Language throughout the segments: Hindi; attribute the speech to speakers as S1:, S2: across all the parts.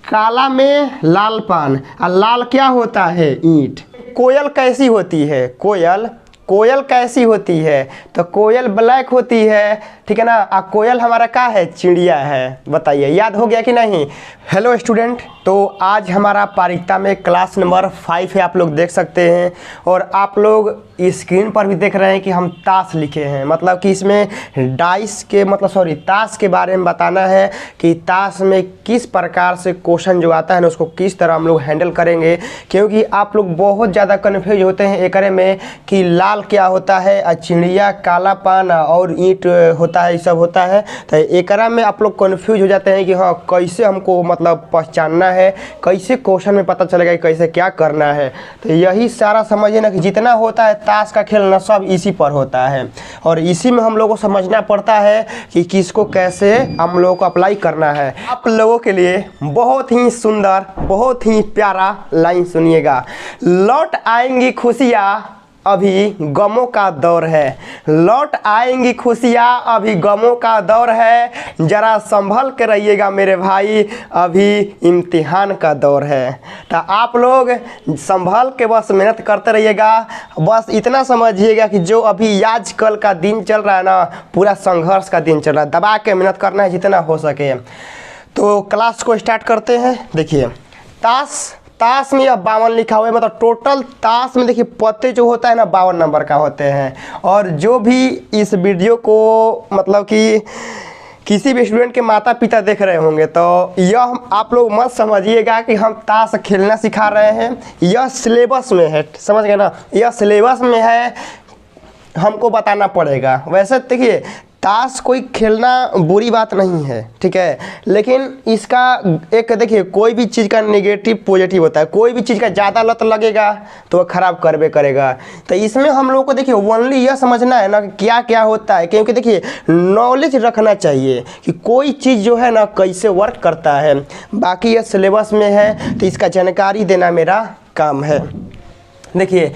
S1: काला में लाल पान, और लाल क्या होता है? ईंट। कोयल कैसी होती है? कोयल कैसी होती है? तो कोयल ब्लैक होती है, ठीक है ना। कोयल हमारा क्या है? चिड़िया है। बताइए, याद हो गया कि नहीं? हेलो स्टूडेंट, तो आज हमारा पारीक्षा में क्लास नंबर 5 है, आप लोग देख सकते हैं। और आप लोग स्क्रीन पर भी देख रहे हैं कि हम ताश लिखे हैं, मतलब कि इसमें डाइस के ताश के बारे में बताना है कि ताश में किस प्रकार से क्वेश्चन जो आता है ना उसको किस तरह हम लोग हैंडल करेंगे। क्योंकि आप लोग बहुत ज़्यादा कन्फ्यूज होते हैं एकरे में कि लाल क्या होता है, चिड़िया, काला पान और ईंट होता है, ये सब होता है। तो एकरा में आप लोग कन्फ्यूज हो जाते हैं कि हाँ कैसे हमको मतलब पहचानना है, कैसे क्वेश्चन में पता चलेगा कि कैसे क्या करना है। तो यही सारा समझिए ना कि जितना होता है ताश का खेल ना सब इसी पर होता है, और इसी में हम लोगों को समझना पड़ता है कि किसको कैसे हम लोगों को अप्लाई करना है। आप लोगों के लिए बहुत ही सुंदर, बहुत ही प्यारा लाइन सुनिएगा। लौट आएंगी खुशियाँ, अभी गमों का दौर है। लौट आएंगी खुशियाँ, अभी गमों का दौर है। जरा संभल के रहिएगा मेरे भाई, अभी इम्तिहान का दौर है। तो आप लोग संभल के बस मेहनत करते रहिएगा। बस इतना समझिएगा कि जो अभी आजकल का दिन चल रहा है ना, पूरा संघर्ष का दिन चल रहा है। दबा के मेहनत करना है जितना हो सके। तो क्लास को स्टार्ट करते हैं। देखिए, ताश में अब 52 लिखा हुआ है, मतलब टोटल ताश में देखिए पत्ते जो होता है ना 52 नंबर का होते हैं। और जो भी इस वीडियो को मतलब कि किसी भी स्टूडेंट के माता पिता देख रहे होंगे तो यह आप लोग मत समझिएगा कि हम ताश खेलना सिखा रहे हैं। यह सिलेबस में है, समझ गए ना, यह सिलेबस में है, हमको बताना पड़ेगा। वैसे देखिए ताश कोई खेलना बुरी बात नहीं है, ठीक है, लेकिन इसका एक देखिए कोई भी चीज़ का नेगेटिव पॉजिटिव होता है। कोई भी चीज़ का ज़्यादा लत लगेगा तो वह ख़राब करबे करेगा। तो इसमें हम लोग को देखिए ओनली यह समझना है ना कि क्या क्या होता है, क्योंकि देखिए नॉलेज रखना चाहिए कि कोई चीज़ जो है ना कैसे वर्क करता है। बाकी यह सिलेबस में है तो इसका जानकारी देना मेरा काम है। देखिए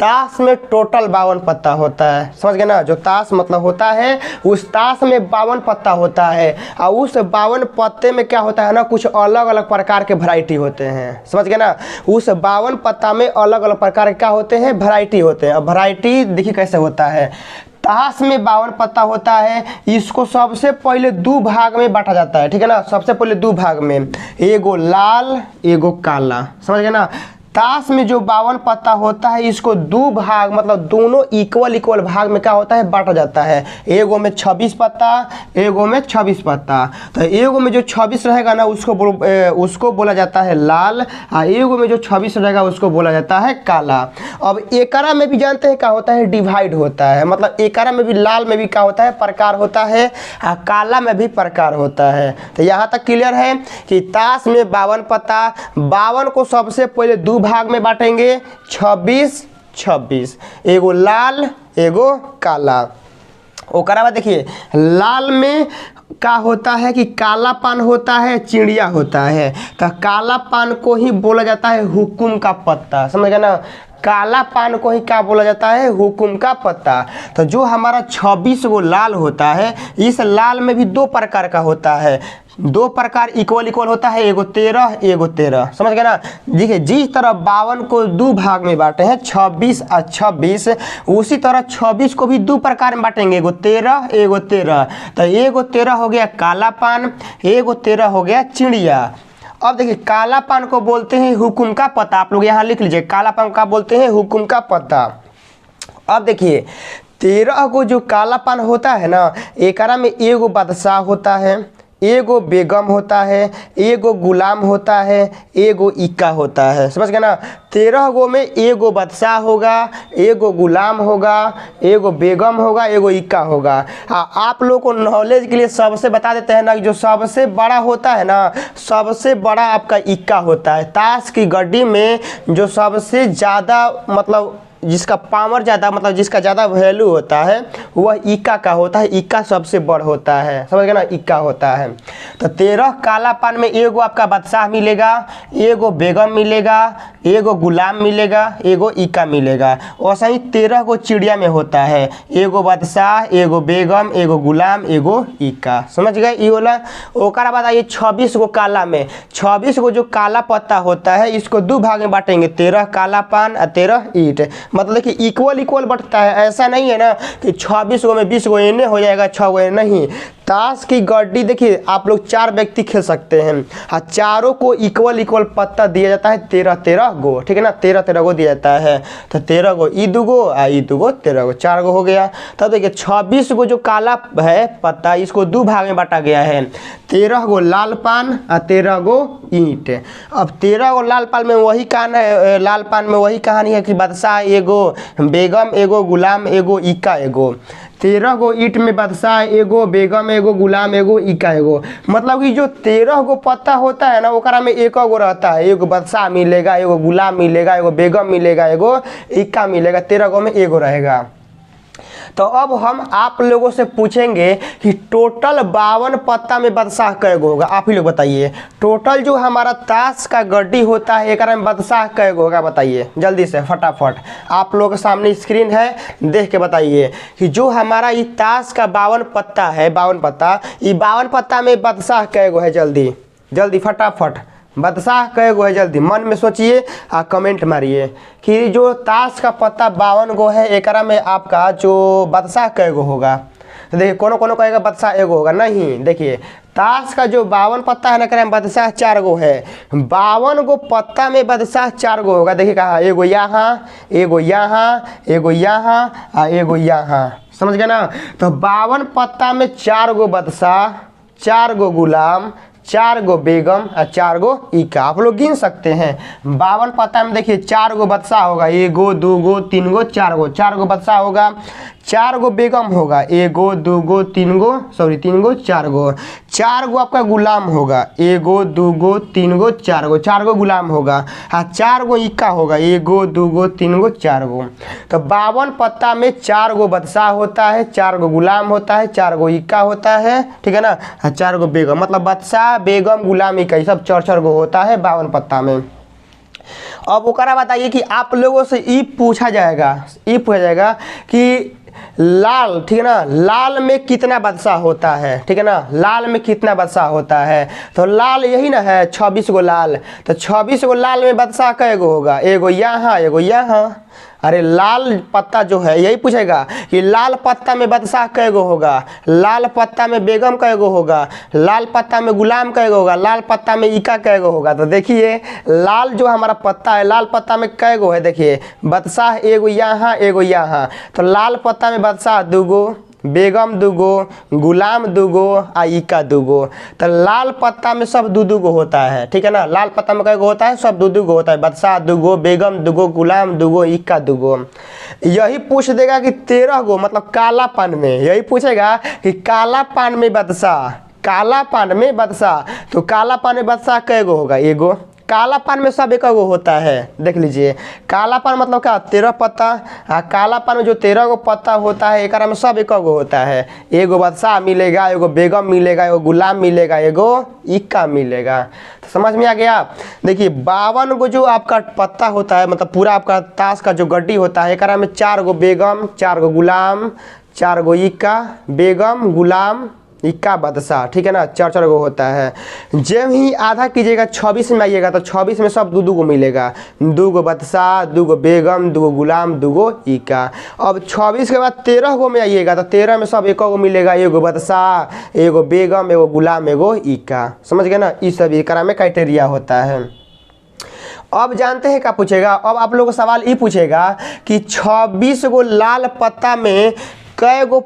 S1: ताश में टोटल 52 पत्ता होता है, समझ गए ना। जो ताश मतलब होता है उस ताश में 52 पत्ता होता है, और उस 52 पत्ते में क्या होता है ना, कुछ अलग अलग प्रकार के वैरायटी होते हैं, समझ गए ना। उस 52 पत्ता में अलग अलग प्रकार के क्या होते हैं? वैरायटी होते हैं। अब वैरायटी देखिए कैसे होता है। ताश में 52 पत्ता होता है, इसको सबसे पहले 2 भाग में बांटा जाता है, ठीक है ना। सबसे पहले 2 भाग में, एगो लाल एगो काला, समझ गए ना। ताश में जो 52 पत्ता होता है इसको 2 भाग मतलब दोनों इक्वल भाग में क्या होता है? बांटा जाता है। एगो में 26 पत्ता, एगो में 26 पत्ता। तो एगो में जो 26 रहेगा ना उसको बोला जाता है लाल, और एगो में जो 26 रहेगा उसको बोला जाता है काला। अब एकरा में भी जानते हैं क्या होता है? डिवाइड होता है, मतलब एकरा में भी लाल में भी क्या होता है? प्रकार होता है, और काला में भी प्रकार होता है। तो यहाँ तक क्लियर है कि ताश में 52 पत्ता, 52 को सबसे पहले 2 भाग में बांटेंगे, 26, एगो लाल एगो काला। ओकरा बाद देखिए लाल में क्या होता है कि काला पान होता है, चिड़िया होता है। तो काला पान को ही बोला जाता है हुकुम का पत्ता, समझ गए ना। काला पान को ही क्या बोला जाता है? हुकुम का पत्ता। तो जो हमारा 26 वो लाल होता है, इस लाल में भी 2 प्रकार का होता है, 2 प्रकार इक्वल होता है, एगो 13 एगो 13, समझ गए ना। देखिए जिस तरह 52 को 2 भाग में बांटे हैं 26 और 26, उसी तरह 26 को भी 2 प्रकार में बांटेंगे, एगो 13 एगो 13। तो एगो 13 हो गया काला पान, एगो 13 हो गया चिड़िया। अब देखिए काला पान को बोलते हैं हुकुम का पत्ता, आप लोग यहाँ लिख लीजिए, काला पान का बोलते हैं हुकुम का पत्ता। अब देखिए 13 को जो काला पान होता है ना, एकरा में एगो बादशाह होता है, एगो बेगम होता है, एगो गुलाम होता है, एगो इक्का होता है, समझ गए ना। 13 गो में एगो बादशाह होगा, एगो गुलाम होगा, एगो बेगम होगा, एगो इक्का होगा। आप लोग को नॉलेज के लिए सबसे बता देते हैं ना कि जो सबसे बड़ा होता है ना, सबसे बड़ा आपका इक्का होता है। ताश की गड्डी में जो सबसे ज़्यादा मतलब जिसका पावर ज़्यादा मतलब जिसका ज़्यादा वैल्यू होता है वह इक्का का होता है। इक्का सबसे बड़ होता है, समझ गए ना, इक्का होता है। तो 13 काला पान में एगो आपका बादशाह मिलेगा, एगो बेगम मिलेगा, एगो गुलाम मिलेगा, एगो इक्का मिलेगा। वैसा ही 13 को चिड़िया में होता है, एगो बादशाह, एगो बेगम, एगो गुलाम, एगो इक्का, समझ गए। ये बोला ओकरा बाद आइए 26 को काला में, 26 को जो काला पत्ता होता है इसको दो भाग में बांटेंगे, 13 काला पान और 13 ईंट। मतलब कि इक्वल इक्वल बढ़ता है, ऐसा नहीं है ना कि 26 को में 20 को इन्हें हो जाएगा 6 को नहीं। ताश की गड्डी देखिए आप लोग 4 व्यक्ति खेल सकते हैं, हाँ चारों को इक्वल इक्वल पत्ता दिया जाता है 13 गो, ठीक है ना, 13 गो दिया जाता है। तो 13 गो ई दुगो आ ई दुगो 13 गो 4 गो हो गया। तब देखिए 26 गो जो काला है पत्ता इसको दो भाग में बांटा गया है, 13 गो लाल पान और 13 गो ईंट। अब 13 गो लाल पान में वही कहानी है कि बादशाह एगो, बेगम एगो, गुलाम एगो, इक्का एगो। 13 गो ईंट में बादशाह एगो, बेगम एगो, गुलाम एगो, इक्का एगो। मतलब कि जो 13 गो पत्ता होता है ना ओकरा में एक गो रहता है, एगो बादशाह मिलेगा, एगो गुलाम मिलेगा, एगो बेगम मिलेगा, एगो इक्का मिलेगा, 13 गो में एगो रहेगा। तो अब हम आप लोगों से पूछेंगे कि टोटल 52 पत्ता में बादशाह कैगो होगा, आप ही लोग बताइए। टोटल जो हमारा ताश का गड्डी होता है एक में बादशाह कैगो होगा, बताइए जल्दी से फटाफट। आप लोगों के सामने स्क्रीन है, देख के बताइए कि जो हमारा ये ताश का 52 पत्ता है, 52 पत्ता, ये 52 पत्ता में बादशाह कैगो है, जल्दी जल्दी फटाफट बादशाह कैगो है, जल्दी मन में सोचिए और कमेंट मारिए कि जो ताश का पत्ता 52 गो है एक में आपका जो बादशाह कैगो होगा। तो देखिए कोनो कोनो कहेगा बादशाह एगो होगा, नहीं, देखिए ताश का जो 52 पत्ता है ना करें बादशाह 4 गो है, 52 गो पत्ता में बादशाह 4 गो होगा। देखिए कहा एगो यहाँ, एगो यहाँ, एगो यहाँ और एगो यहाँ, समझ गए ना। तो 52 पत्ता में 4 गो बादशाह, 4 गो गुलाम, 4 गो बेगम और 4 गो इक्का, आप लोग गिन सकते हैं। 52 पत्ता में देखिए 4 गो बादशाह होगा, एगो, 2 गो, 3 गो, 4 गो, 4 गो बादशाह होगा, 4 गो बेगम होगा, एगो, 2 गो, 3 गो, 4 गो, 4 गो आपका गुलाम होगा, एगो, 2 गो, 3 गो, 4 गो, 4 गो गुलाम होगा, हाँ 4 गो इक्का होगा, एगो, 2 गो, 3 गो, 4 गो। तो 52 पत्ता में 4 गो बादशाह होता है, 4 गो गुलाम होता है, 4 गो इक्का होता है, ठीक है ना, हाँ 4 गो बेगम, मतलब बादशाह बेगम गुलाम इक्का सब 4 गो होता है 52 पत्ता में। अब ओकरा बताइए कि आप लोगों से ये पूछा जाएगा कि लाल, ठीक है ना, लाल में कितना बादशाह होता है, ठीक है ना, लाल में कितना बादशाह होता है। तो लाल यही ना है 26 गो लाल, तो 26 गो लाल में बादशाह कैगो होगा, एगो यहाँ, एगो यहाँ। अरे लाल पत्ता जो है यही पूछेगा कि लाल पत्ता में बादशाह कैगो होगा, लाल पत्ता में बेगम कैगो होगा, लाल पत्ता में गुलाम कैगो होगा, लाल पत्ता में इक्का कैगो होगा। तो देखिए लाल जो हमारा पत्ता है लाल पत्ता में कैगो है, देखिए बादशाह एगो यहाँ, एगो यहाँ। तो लाल पत्ता में बादशाह 2 गो, बेगम 2 गो, गुलाम 2 गो आ इक्का 2 गो। तो लाल पत्ता में सब 2 गो होता है, ठीक है ना, लाल पत्ता में कैगो होता है, सब 2 गो होता है, बादशाह 2 गो, बेगम 2 गो, गुलाम 2 गो, इक्का 2 गो। यही पूछ देगा कि 13 गो मतलब काला पान में, यही पूछेगा कि काला पान में बादशाह, काला पान में बादशाह, तो काला पान में बादशाह कैगो होगा, एगो। काला पान में सब 1 गो होता है, देख लीजिए काला पान मतलब क्या 13 पत्ता, हाँ काला पान में जो 13 गो पत्ता होता है एक में सब 1 गो होता है, एगो बादशाह मिलेगा, एगो बेगम मिलेगा, एगो गुलाम मिलेगा, एगो इक्का मिलेगा। तो समझ में आ गया। देखिए 52 गो जो आपका पत्ता होता है मतलब पूरा आपका ताश का जो गड्डी होता है एक में 4 गो बेगम, 4 गो गुलाम, 4 गो इक्का, बेगम गुलाम इक्का बादशाह, ठीक है ना, 4 गो होता है। जब ही आधा कीजिएगा 26 में आइएगा तो 26 में सब 2 गो मिलेगा, 2 गो बादशाह, 2 गो बेगम, 2 गो गुलाम, 2 गो इक्का। अब 26 के बाद 13 गो में आइएगा तो 13 में सब 1 गो मिलेगा, एगो बादशाह, एगो बेगम, एगो गुलाम, एगो इक्का, समझ गए ना। इस सब एकरा में क्राइटेरिया होता है। अब जानते हैं क्या पूछेगा, अब आप लोगों को सवाल ये पूछेगा कि 26 गो लाल पत्ता में कै गो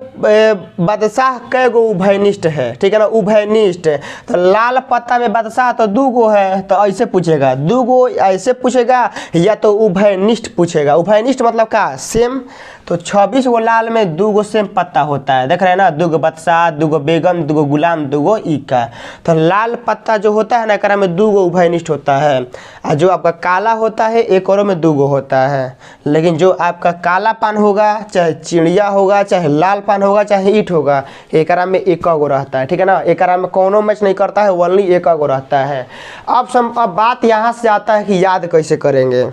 S1: बादशाह कै गो उभयनिष्ठ है, ठीक है ना, उभयनिष्ठ। तो लाल पत्ता में बादशाह तो 2 गो है, तो ऐसे पूछेगा 2 गो, ऐसे पूछेगा, या तो उभयनिष्ठ पूछेगा। उभयनिष्ठ मतलब क्या, सेम। तो 26 गो लाल में 2 गो सेम पत्ता होता है, देख रहे हैं ना, 2 गो बादशाह, 2 गो बेगम, 2 गो गुलाम, 2 गो ईका। तो लाल पत्ता जो होता है ना, एकरा में 2 गो उभयनिष्ठ होता है। और जो आपका काला होता है एक औरों में 2 गो होता है। लेकिन जो आपका काला पान होगा, चाहे चिड़िया होगा, चाहे लाल पान होगा, चाहे ईंट होगा, एकरा में 1 गो रहता है, ठीक है ना। एकरा में कोनो मैच नहीं करता है, ओनली 1 गो रहता है। अब बात यहाँ से आता है कि याद कैसे करेंगे।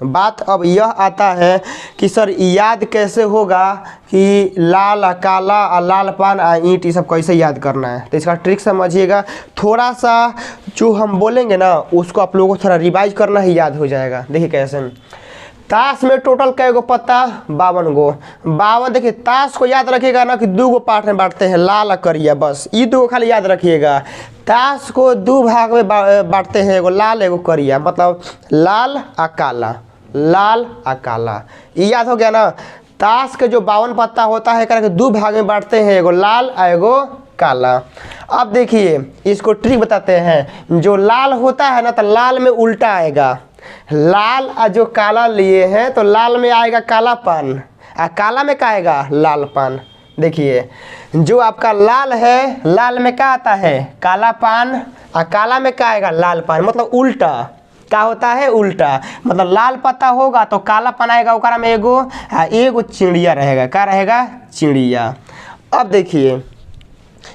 S1: बात अब यह आता है कि सर याद कैसे होगा कि लाल काला लाल पान ईंट ये सब कैसे याद करना है। तो इसका ट्रिक समझिएगा, थोड़ा सा जो हम बोलेंगे ना उसको आप लोगों को थोड़ा रिवाइज करना ही याद हो जाएगा। देखिए कैसे, ताश में टोटल कै गो पत्ता, 52 गो। 52, देखिए ताश को याद रखिएगा ना कि 2 गो पार्ट में बांटते हैं, लाल और करिया, बस ये 2 गो खाली याद रखिएगा। ताश को 2 भाग में बांटते हैं, एगो लाल एगो करिया, मतलब लाल आ काला, लाल आ काला, ये याद हो गया ना। ताश के जो 52 पत्ता होता है करके 2 भाग में बांटते हैं, एगो लाल और एगो काला। अब देखिए इसको ट्रिक बताते हैं। जो लाल होता है ना, तो लाल में उल्टा आएगा, लाल और जो काला लिए हैं तो लाल में आएगा काला पान और काला में क्या आएगा, लाल पान। देखिए जो आपका लाल है, लाल में क्या आता है, काला पान, और काला में क्या आएगा, लाल पान, मतलब उल्टा। क्या होता है, उल्टा। मतलब लाल पत्ता होगा तो काला पान आएगा, ओकरा में एगो चिड़िया रहेगा, क्या रहेगा, चिड़िया। अब देखिए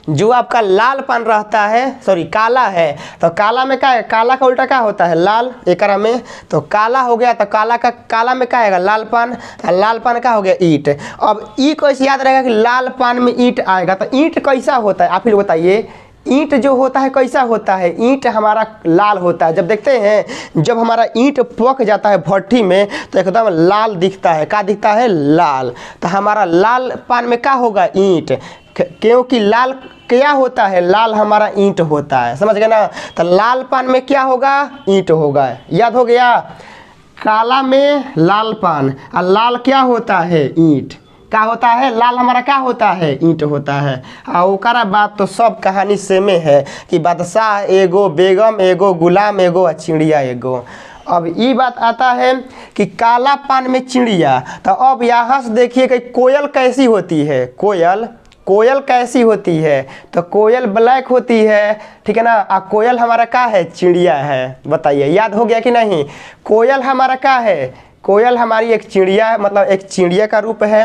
S1: जो आपका लाल पान रहता है, सॉरी काला है, तो काला में क्या है, काला का उल्टा क्या होता है, लाल, एकरा में। तो काला हो गया तो काला में क्या आएगा, लाल पान, लाल पान क्या हो गया, ईंट। अब ई कैसे याद रहेगा कि लाल पान में ईंट आएगा। तो ईंट कैसा होता है आप ही बताइए, ईंट जो होता है कैसा होता है, ईंट हमारा लाल होता है। जब देखते हैं जब हमारा ईंट पक जाता है भट्टी में तो एकदम लाल दिखता है, क्या दिखता है, लाल। तो हमारा लाल पान में क्या होगा, ईंट, क्योंकि लाल क्या होता है, लाल हमारा ईंट होता है, समझ गए ना। तो लाल पान में क्या होगा, ईंट होगा, याद हो गया। काला में लाल पान और लाल क्या होता है, ईंट। क्या होता है, लाल हमारा क्या होता है, ईंट होता है। और ओकरा बात तो सब कहानी सेमे है कि बादशाह एगो, बेगम एगो, गुलाम एगो, चिड़िया एगो। अब ये बात आता है कि काला पान में चिड़िया। तो अब यहाँ से देखिए कि कोयल कैसी होती है, कोयल कैसी होती है, तो कोयल ब्लैक होती है, ठीक है ना। कोयल हमारा क्या है, चिड़िया है। बताइए याद हो गया कि नहीं। कोयल हमारा क्या है, कोयल हमारी एक चिड़िया है, मतलब एक चिड़िया का रूप है।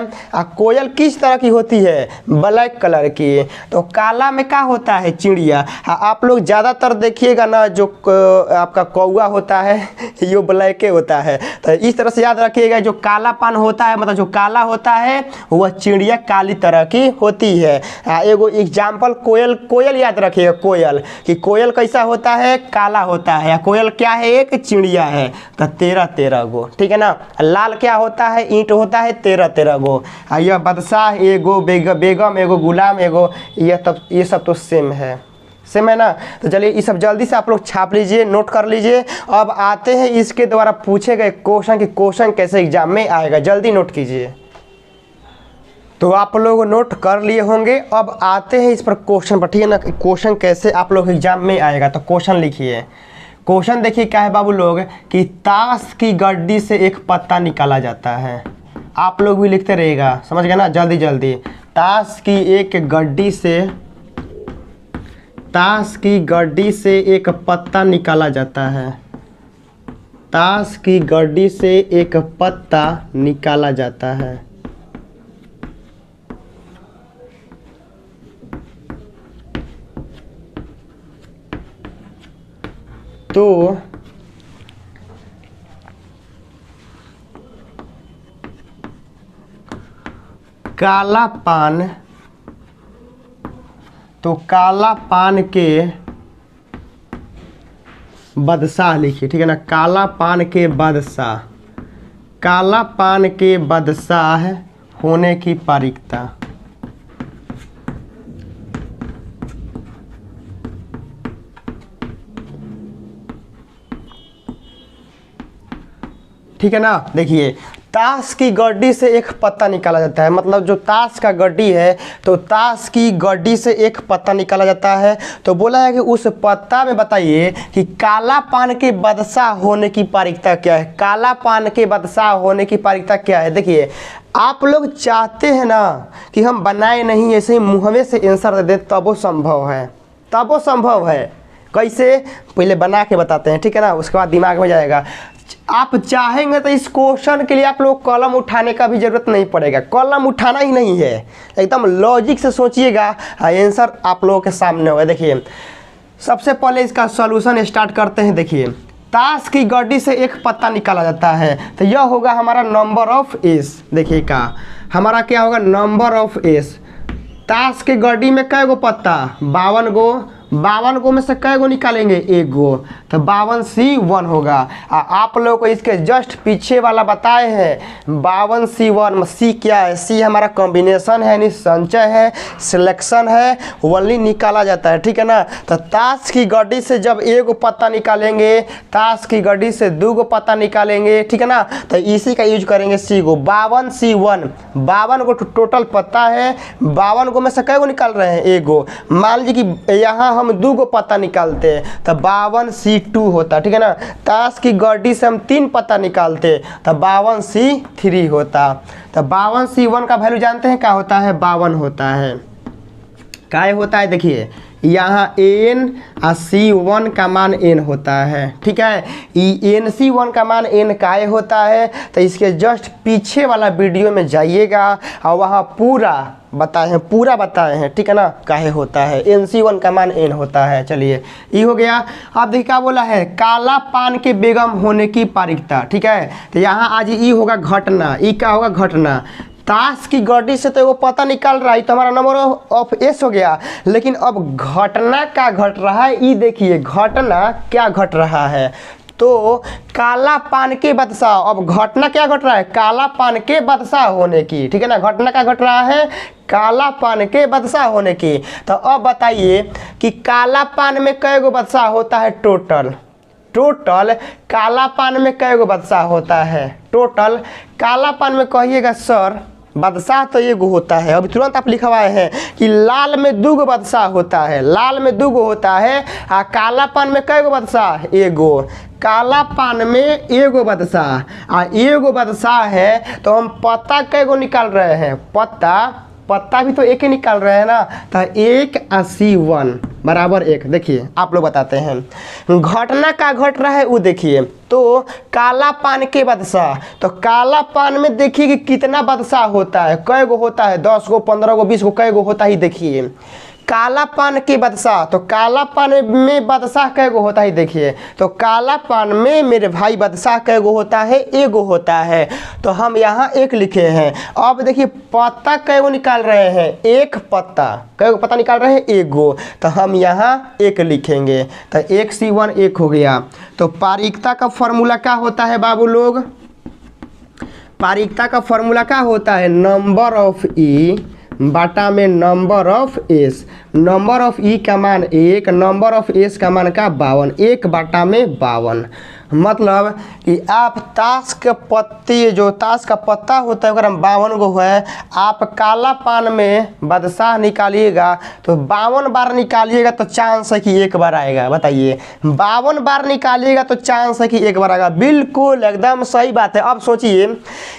S1: कोयल किस तरह की होती है, ब्लैक कलर की। तो काला में क्या होता है, चिड़िया। आप लोग ज़्यादातर देखिएगा ना जो आपका कौवा होता है ये ब्लैक होता है। तो इस तरह से याद रखिएगा, जो काला पान होता है, मतलब जो काला होता है वह चिड़िया काली तरह की होती है। एगो एग्जाम्पल कोयल याद रखिएगा, कोयल कि कोयल कैसा होता है, काला होता है। कोयल क्या है, एक चिड़िया है। तो 13 गो, ठीक है ना। लाल क्या होता है, ईंट होता है 13 गो। यह बादशाह एगो, बेगम एगो, गुलाम एगो, ये सब तो सेम है ना। तो चलिए ये सब जल्दी से आप लोग छाप लीजिए, नोट कर लीजिए। अब आते हैं इसके द्वारा पूछे गए क्वेश्चन कैसे एग्जाम में आएगा, जल्दी नोट कीजिए। तो आप लोग नोट कर लिए होंगे। अब आते हैं इस पर क्वेश्चन पर, ठीक है ना। क्वेश्चन कैसे आप लोग एग्जाम में आएगा, तो क्वेश्चन लिखिए। क्वेश्चन देखिए क्या है बाबू लोग, कि ताश की गड्डी से एक पत्ता निकाला जाता है। आप लोग भी लिखते रहिएगा, समझ गए ना, जल्दी जल्दी। ताश की गड्डी से एक पत्ता निकाला जाता है। ताश की गड्डी से एक पत्ता निकाला जाता है। तो काला पान के बादशाह लिखिए, ठीक है ना। काला पान के बादशाह होने की पारीखता। ठीक है ना। देखिए ताश की गड्डी से एक पत्ता निकाला जाता है, मतलब जो ताश का गड्डी है तो ताश की गड्डी से एक पत्ता निकाला जाता है। तो बोला है कि उस पत्ता में बताइए कि काला पान के बादशाह होने की पारिकता क्या है। काला पान के बादशाह होने की पारिकता क्या है। देखिए आप लोग चाहते हैं ना कि हम बनाए नहीं, ऐसे ही मुँहवे से आंसर दे दे, तब वो संभव है, तब वो संभव है। कैसे, पहले बना के बताते हैं, ठीक है ना, उसके बाद दिमाग में जाएगा। आप चाहेंगे तो इस क्वेश्चन के लिए आप लोग कलम उठाने का भी ज़रूरत नहीं पड़ेगा, कलम उठाना ही नहीं है, एकदम लॉजिक से सोचिएगा, आंसर आप लोगों के सामने होगा। देखिए सबसे पहले इसका सॉल्यूशन स्टार्ट करते हैं। देखिए ताश की गड्डी से एक पत्ता निकाला जाता है, तो यह होगा हमारा नंबर ऑफ एस। देखिए का हमारा क्या होगा, नंबर ऑफ एस। ताश की गड्डी में कै गो पत्ता, 52 गो, 52 गो में से कै गो निकालेंगे, 1 गो, तो 52C1 होगा। आप लोगों को इसके जस्ट पीछे वाला बताए हैं 52C1। सी क्या है, सी हमारा कॉम्बिनेशन है, यानी संचय है, सिलेक्शन है, वनली निकाला जाता है, ठीक है ना। तो ताश की गड्डी से जब 1 गो पत्ता निकालेंगे, ताश की गड्डी से 2 गो पत्ता निकालेंगे, ठीक है ना, तो इसी का यूज करेंगे सी गो। 52C1, 52 गो टोटल पत्ता है, 52 गो में से कै गो निकाल रहे हैं, 1 गो। मान लीजिए कि यहाँ हम 2 गो पत्ता निकालते हैं तो 52C2 होता, ठीक है ना। ताश की गड्डी से हम 3 पत्ता निकालते तो 52C3 होता। तो 52C1 का वैल्यू जानते हैं क्या होता है, 52 होता है। क्या होता है, देखिए यहाँ n और C1 का मान n होता है, ठीक है। NC1 का मान n काय होता है, तो इसके जस्ट पीछे वाला वीडियो में जाइएगा और वहाँ पूरा बताए हैं, ठीक है ना, काहे होता है। NC1 का मान n होता है। चलिए ये हो गया। अब देखिए क्या बोला है, काला पान के बेगम होने की पारिकता, ठीक है। तो यहाँ आज ये होगा घटना, ये क्या होगा, घटना। ताश की गड्डी से तो वो पता निकाल रहा है, तो हमारा नंबर ऑफ एस हो गया। लेकिन अब घटना क्या घट रहा है, ये देखिए घटना क्या घट रहा है। तो काला पान के बादशाह, अब घटना क्या घट रहा है, काला पान के बादशाह होने की, ठीक है ना। घटना क्या घट रहा है, काला पान के बादशाह होने की। तो अब बताइए कि काला पान में कै गो बादशाह होता है, टोटल काला पान में कै गो बादशाह होता है, टोटल काला पान में कहिएगा सर बादशाह तो 1 गो होता है। अभी तुरंत आप लिखवाए हैं कि लाल में 2 गो बादशाह होता है, लाल में 2 गो होता है, और काला पान में कै गो बादशाह, 1 गो। काला पान में 1 गो बादशाह और 1 गो बादशाह है, तो हम पत्ता कै गो निकाल रहे हैं, पत्ता भी तो 1 ही निकाल रहे हैं ना। तो 1 और C1 बराबर 1। देखिए आप लोग बताते हैं घटना का घट रहा है वो देखिए। तो काला पान के बादशाह, तो काला पान में देखिए कि कितना बादशाह होता है, कै गो होता है, 10 गो, 15 गो, 20 गो, कै गो होता ही देखिए। काला पान के बादशाह, तो काला पान में बादशाह कै गो होता है देखिए। तो काला पान में मेरे भाई बादशाह कै गो होता है, 1 गो होता है। तो हम यहाँ 1 लिखे हैं। अब देखिए पत्ता कै गो निकाल रहे हैं, 1 पत्ता, कै गो पत्ता निकाल रहे हैं, 1 गो। तो हम यहाँ 1 लिखेंगे। तो 1C1 1 हो गया। तो पारिकता का फॉर्मूला क्या होता है बाबू लोग, पारिकता का फॉर्मूला क्या होता है, नंबर ऑफ ई बाटा में number of S. Number of E का मान 1, नंबर ऑफ एस का मान का 52, 1 बाटा में 52। मतलब कि आप ताश के पत्ते, जो ताश का पत्ता होता है अगर हम 52 गो है, आप काला पान में बादशाह निकालिएगा तो 52 बार निकालिएगा तो चांस है कि 1 बार आएगा। बताइए 52 बार निकालिएगा तो चांस है कि 1 बार आएगा। बिल्कुल एकदम सही बात है। अब सोचिए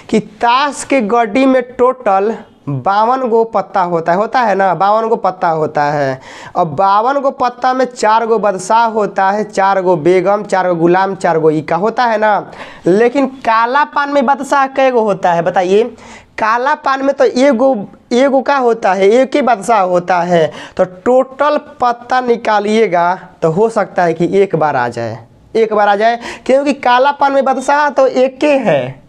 S1: कि ताश के गड्डी में टोटल 52 गो पत्ता होता है ना, 52 गो पत्ता होता है। और 52 गो पत्ता में 4 गो बादशाह होता है, 4 गो बेगम, 4 गो गुलाम, 4 गो इका होता है ना। लेकिन काला पान में बादशाह कै गो होता है, बताइए। काला पान में तो 1 गो का होता है, 1 ही बादशाह होता है। तो टोटल पत्ता निकालिएगा तो हो सकता है कि 1 बार आ जाए, 1 बार आ जाए, क्योंकि काला पान में बादशाह तो 1 है,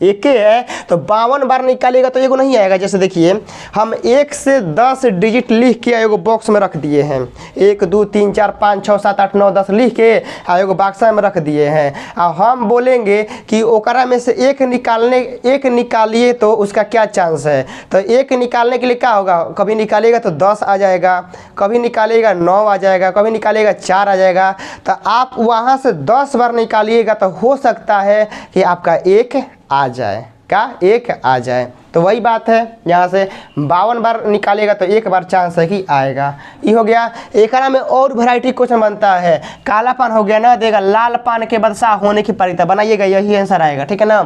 S1: 1 है। तो 52 बार निकालिएगा तो 1 नहीं आएगा। जैसे देखिए हम 1 से 10 डिजिट लिख के एगो बॉक्स में रख दिए हैं, 1 2 3 4 5 6 7 8 9 10 लिख के एगो बक्सा में रख दिए हैं। और हम बोलेंगे कि ओकरा में से 1 निकालिए तो उसका क्या चांस है। तो 1 निकालने के लिए क्या होगा, कभी निकालिएगा तो 10 आ जाएगा, कभी निकालिएगा 9 आ जाएगा, कभी निकालिएगा 4 आ जाएगा। तो आप वहाँ से 10 बार निकालिएगा तो हो सकता है कि आपका 1 आ जाए। का 1 आ जाए। तो वही बात है, यहाँ से 52 बार निकालेगा तो 1 बार चांस है कि आएगा। ये हो गया। एक में और वैरायटी क्वेश्चन बनता है, काला पान हो गया ना, देगा लाल पान के बादशाह होने की पात्रता बनाइएगा, यही आंसर आएगा, ठीक है ना।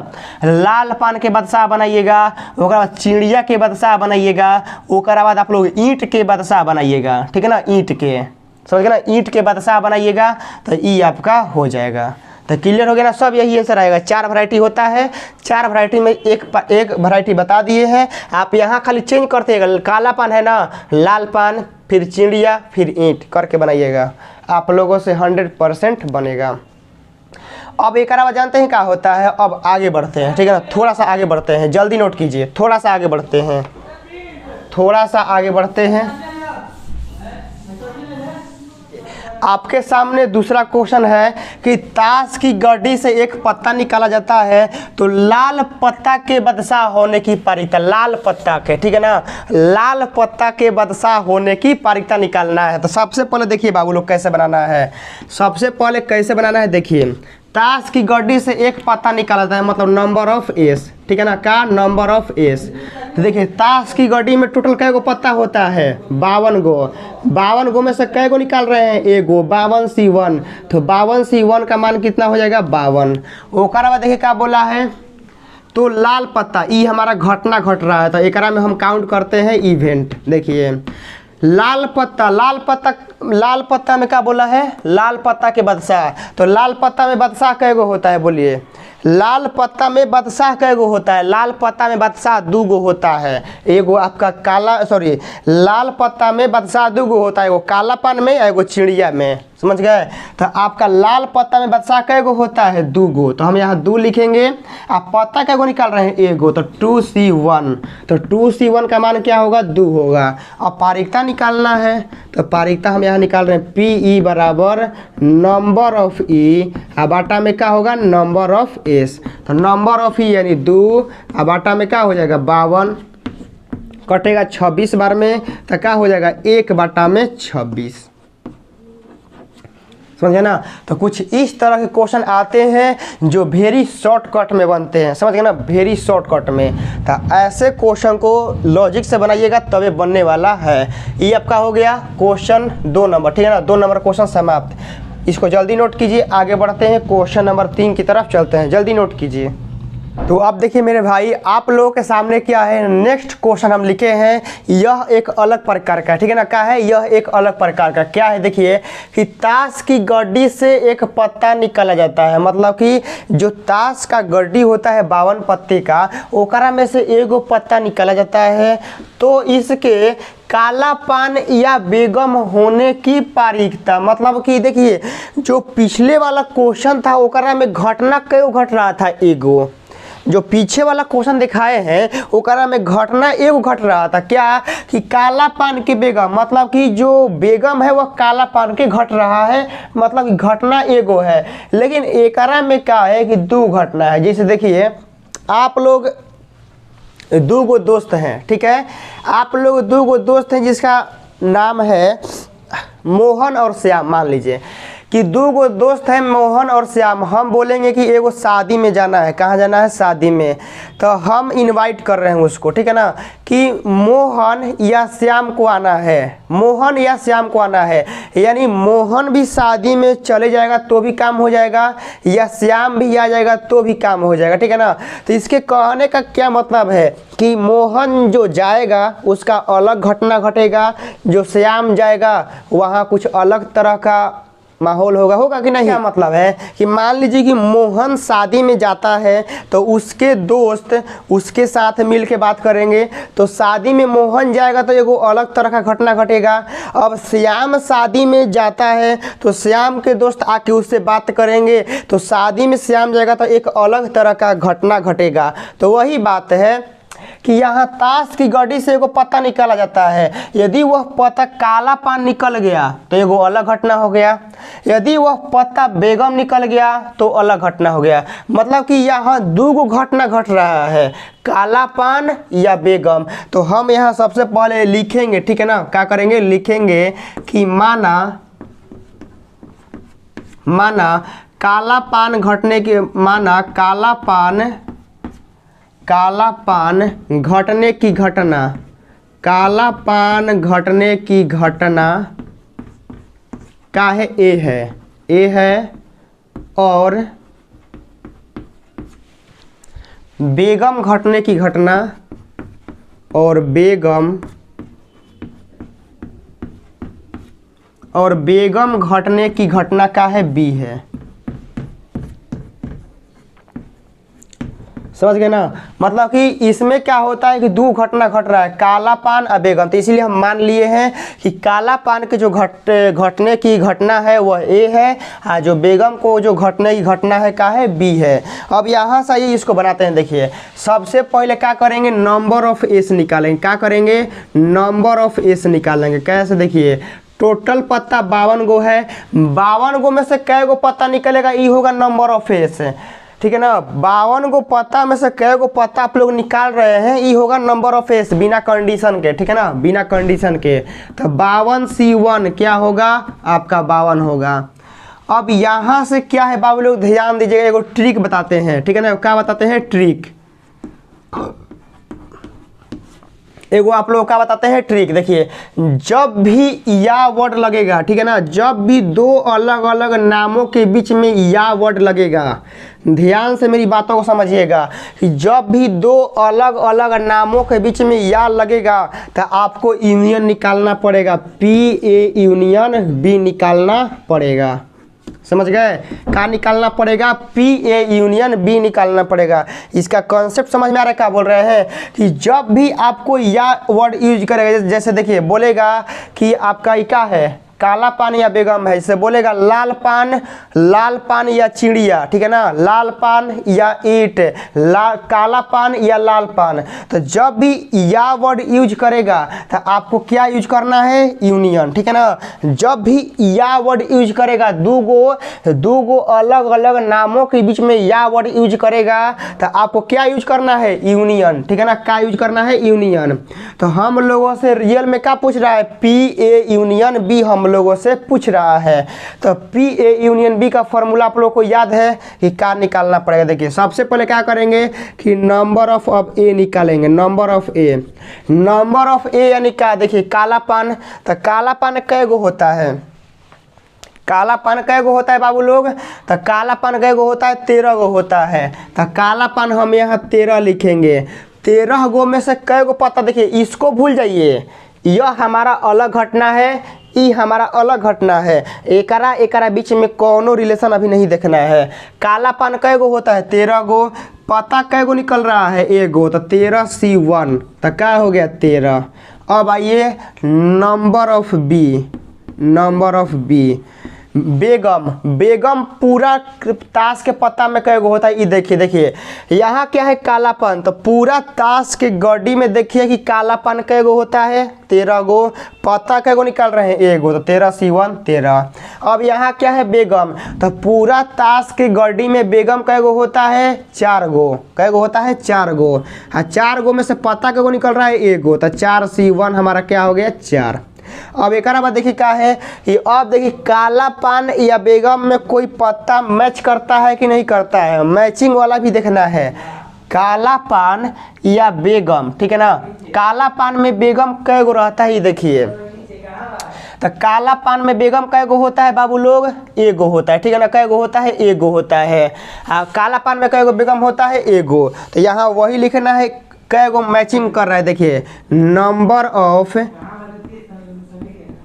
S1: लाल पान के बादशाह बनाइएगा, ओकरा बाद चिड़िया के बादशाह बनाइएगा, ओकरा बाद आप लोग ईंट के बादशाह बनाइएगा, ठीक है ना, ईंट के, समझ गए ना, ईंट के बादशाह बनाइएगा तो ये आपका हो जाएगा। तो क्लियर हो गया ना, सब यही आंसर आएगा। 4 वैरायटी होता है, 4 वैरायटी में एक वैरायटी बता दिए हैं, आप यहाँ खाली चेंज करते हैं, काला पान है ना, लाल पान, फिर चिड़िया, फिर ईंट करके बनाइएगा, आप लोगों से 100% बनेगा। अब एक बार जानते हैं क्या होता है, अब आगे बढ़ते हैं, ठीक है ना, थोड़ा सा आगे बढ़ते हैं, जल्दी नोट कीजिए, थोड़ा सा आगे बढ़ते हैं, थोड़ा सा आगे बढ़ते हैं। आपके सामने दूसरा क्वेश्चन है कि ताश की गड्डी से एक पत्ता निकाला जाता है तो लाल पत्ता के बादशाह होने की पात्रता, लाल पत्ता के, ठीक है ना, लाल पत्ता के बादशाह होने की पात्रता निकालना है। तो सबसे पहले देखिए बाबू लोग कैसे बनाना है, सबसे पहले कैसे बनाना है देखिए, ताश की गड्डी से एक पत्ता निकाला जाता है, मतलब नंबर ऑफ एस, ठीक है ना, का नंबर ऑफ एस। तो देखिए ताश की गड्डी में टोटल कै गो पत्ता होता है, 52 गो, 52 गो में से कै गो निकाल रहे हैं, एगो, 52C1, तो 52C1 का मान कितना हो जाएगा, 52। ओकरा बाद देखिए क्या बोला है, तो लाल पत्ता, ये हमारा घटना घट रहा है, तो एकरा में हम काउंट करते हैं इवेंट। देखिए लाल पत्ता, लाल पत्ता में क्या बोला है, लाल पत्ता के बादशाह, तो लाल पत्ता में बादशाह कैगो होता है, बोलिए, लाल पत्ता में बादशाह कैगो होता है, लाल पत्ता में बादशाह 2 गो होता है, एगो आपका काला, सॉरी, लाल पत्ता में बादशाह 2 गो होता है, एगो काला पान में, एगो चिड़िया में, समझ गए। तो आपका लाल पत्ता में बादशाह कैगो होता है, 2 गो, तो हम यहाँ 2 लिखेंगे। आप पत्ता कैगो निकाल रहे हैं, एगो, तो 2C1, तो 2C1 का मान क्या होगा, 2 होगा। अब पारिकता निकालना है, तो पारिकता हम यहाँ निकाल रहे हैं, PE बराबर नंबर ऑफ E, बाटा में क्या होगा, नंबर ऑफ S, तो नंबर ऑफ E यानी 2, बाटा में क्या हो जाएगा, 52, कटेगा 26 बार में, तो क्या हो जाएगा, 1/26, समझे ना। तो कुछ इस तरह के क्वेश्चन आते हैं जो वेरी शॉर्टकट में बनते हैं, समझ गए ना, वेरी शॉर्टकट में। तो ऐसे क्वेश्चन को लॉजिक से बनाइएगा तभी बनने वाला है। ये आपका हो गया क्वेश्चन 2 नंबर, ठीक है ना, 2 नंबर क्वेश्चन समाप्त। इसको जल्दी नोट कीजिए, आगे बढ़ते हैं, क्वेश्चन नंबर 3 की तरफ चलते हैं, जल्दी नोट कीजिए। तो अब देखिए मेरे भाई, आप लोगों के सामने क्या है, नेक्स्ट क्वेश्चन हम लिखे हैं, यह एक अलग प्रकार का, ठीक है ना, क्या है, यह एक अलग प्रकार का, क्या है देखिए, कि ताश की गड्डी से एक पत्ता निकाला जाता है, मतलब कि जो ताश का गड्डी होता है 52 पत्ते का, ओकरा में से एगो पत्ता निकाला जाता है, तो इसके काला पान या बेगम होने की पारिकता, मतलब कि देखिए जो पिछले वाला क्वेश्चन था ओकरा में घटना क्यों घट रहा था, एगो, जो पीछे वाला क्वेश्चन दिखाए हैं ओकरा में घटना एगो घट रहा था, क्या, कि काला पान के बेगम, मतलब कि जो बेगम है वह काला पान के घट रहा है, मतलब कि घटना एगो है। लेकिन एकरा में क्या है कि 2 घटना है। जैसे देखिए आप लोग 2 गो दोस्त हैं, ठीक है, आप लोग 2 गो दोस्त हैं जिसका नाम है मोहन और श्याम, मान लीजिए कि 2 गो दोस्त हैं मोहन और श्याम, हम बोलेंगे कि एगो शादी में जाना है, कहाँ जाना है, शादी में, तो हम इनवाइट कर रहे हैं उसको, ठीक है ना, कि मोहन या श्याम को आना है, मोहन या श्याम को आना है, यानी मोहन भी शादी में चले जाएगा तो भी काम हो जाएगा, या श्याम भी आ जाएगा तो भी काम हो जाएगा, ठीक है ना। तो इसके कहने का क्या मतलब है कि मोहन जो जाएगा उसका अलग घटना घटेगा, जो श्याम जाएगा वहाँ कुछ अलग तरह का माहौल होगा कि नहीं। क्या मतलब है कि मान लीजिए कि मोहन शादी में जाता है तो उसके दोस्त उसके साथ मिल के बात करेंगे, तो शादी में मोहन जाएगा तो एगो अलग तरह का घटना घटेगा। अब श्याम शादी में जाता है तो श्याम के दोस्त आके उससे बात करेंगे, तो शादी में श्याम जाएगा तो एक अलग तरह का घटना घटेगा। तो वही बात है कि यहाँ ताश की गड्डी से एगो पत्ता निकाला जाता है, यदि वह पत्ता काला पान निकल गया तो एगो अलग घटना हो गया, यदि वह पत्ता बेगम निकल गया तो अलग घटना हो गया। मतलब कि यहाँ 2 गो घटना घट रहा है, काला पान या बेगम। तो हम यहाँ सबसे पहले लिखेंगे, ठीक है ना, क्या करेंगे, लिखेंगे कि माना काला पान घटने के, माना काला पान घटने की घटना, काला पान घटने की घटना का है ए है और बेगम घटने की घटना और बेगम घटने की घटना का है बी है। समझ गए ना, मतलब कि इसमें क्या होता है कि दो घटना घट रहा है, काला पान और बेगम, तो इसीलिए हम मान लिए हैं कि काला पान के जो घटने की घटना है वह ए है और जो बेगम को जो घटने की घटना है का है बी है। अब यहाँ से ये इसको बनाते हैं। देखिए सबसे पहले क्या करेंगे, नंबर ऑफ एस निकालेंगे। क्या करेंगे, नंबर ऑफ एस निकालेंगे। कैसे, देखिए टोटल पत्ता 52 गो है, 52 गो में से कै गो पत्ता निकलेगा, ये होगा नंबर ऑफ एस। ठीक है ना, 52 गो पत्ता में से कै गो पत्ता आप लोग निकाल रहे हैं, ये होगा नंबर ऑफ एस बिना कंडीशन के। ठीक है ना, बिना कंडीशन के। तो 52C1 क्या होगा आपका 52 होगा। अब यहाँ से क्या है बाबू लोग ध्यान दीजिएगा, एगो ट्रिक बताते हैं। ठीक है ना, क्या बताते हैं, ट्रिक। एगो आप लोग क्या बताते हैं, ट्रिक। देखिए जब भी या वर्ड लगेगा, ठीक है ना, जब भी दो अलग अलग नामों के बीच में या वर्ड लगेगा, ध्यान से मेरी बातों को समझिएगा कि जब भी दो अलग अलग नामों के बीच में या लगेगा तो आपको यूनियन निकालना पड़ेगा, PA यूनियन B निकालना पड़ेगा। समझ गए, क्या निकालना पड़ेगा, PA यूनियन B निकालना पड़ेगा। इसका कॉन्सेप्ट समझ में आ रहा है, क्या बोल रहे हैं कि जब भी आपको या वर्ड यूज करेगा, जैसे देखिए बोलेगा कि आपका क्या है, काला पान या बेगम है, इससे बोलेगा लाल पान या चिड़िया। ठीक है ना, लाल पान या ईंट, काला पान या लाल पान। तो जब भी या वर्ड यूज करेगा तो आपको क्या यूज करना है, यूनियन। ठीक है ना, जब भी या वर्ड यूज करेगा, दो गो अलग अलग नामों के बीच में या वर्ड यूज करेगा तो आपको क्या यूज करना है, यूनियन। ठीक है ना, क्या यूज करना है, यूनियन। तो हम लोगों से रियल में क्या पूछ रहा है, PA यूनियन B हम लोगों से पूछ रहा है। तो PA यूनियन B का फॉर्मूला आप लोगों को याद है कि क्या निकालना पड़ेगा। देखिए सबसे पहले क्या करेंगे कि नंबर ऑफ A निकालेंगे। नंबर ऑफ A यानी क्या, देखिए काला पान, तो काला पान कै गो होता है, काला पान कै गो होता है बाबू लोग, तो काला पान कै गो होता है, 13 गो होता है। तो काला पान हम यहाँ 13 लिखेंगे। 13 गो में से कै गो पत्ता, देखिए इसको भूल जाइए, यह हमारा अलग घटना है, ये हमारा अलग घटना है, एकरा बीच में कोनो रिलेशन अभी नहीं देखना है। काला पान कै गो होता है, 13 गो, पत्ता कै गो निकल रहा है, 1 गो, तो 13C1, तो क्या हो गया 13। अब आइए नंबर ऑफ बी, बेगम पूरा ताश के पत्ता में कै गो होता है, ये देखिए यहाँ क्या है, कालापन। तो पूरा ताश के गड्डी में देखिए कि कालापन कै गो होता है, 13 गो, पत्ता कै गो निकाल रहे हैं, 1 गो, तो 13C1 13। अब यहाँ क्या है, बेगम, तो पूरा ताश के गड्डी में बेगम कै गो होता है, 4 गो, कै गो होता है, 4 गो। हाँ, 4 गो में से पत्ता कै गो निकल रहा है, 1 गो, तो 4C1 हमारा क्या हो गया, 4। अब एक बाद देखिए क्या है कि अब देखिए काला पान या बेगम में कोई पत्ता मैच करता है कि नहीं करता है, मैचिंग वाला भी देखना है। काला पान या बेगम, ठीक है ना, काला पान में बेगम कै गो रहता है, ये देखिए। तो काला पान में बेगम कै गो होता है बाबू लोग, 1 गो होता है, ठीक है ना, कै गो होता है, 1 गो होता है। काला पान में कै गो बेगम होता है, 1 गो। तो यहाँ वही लिखना है, कै गो मैचिंग कर रहा है। देखिए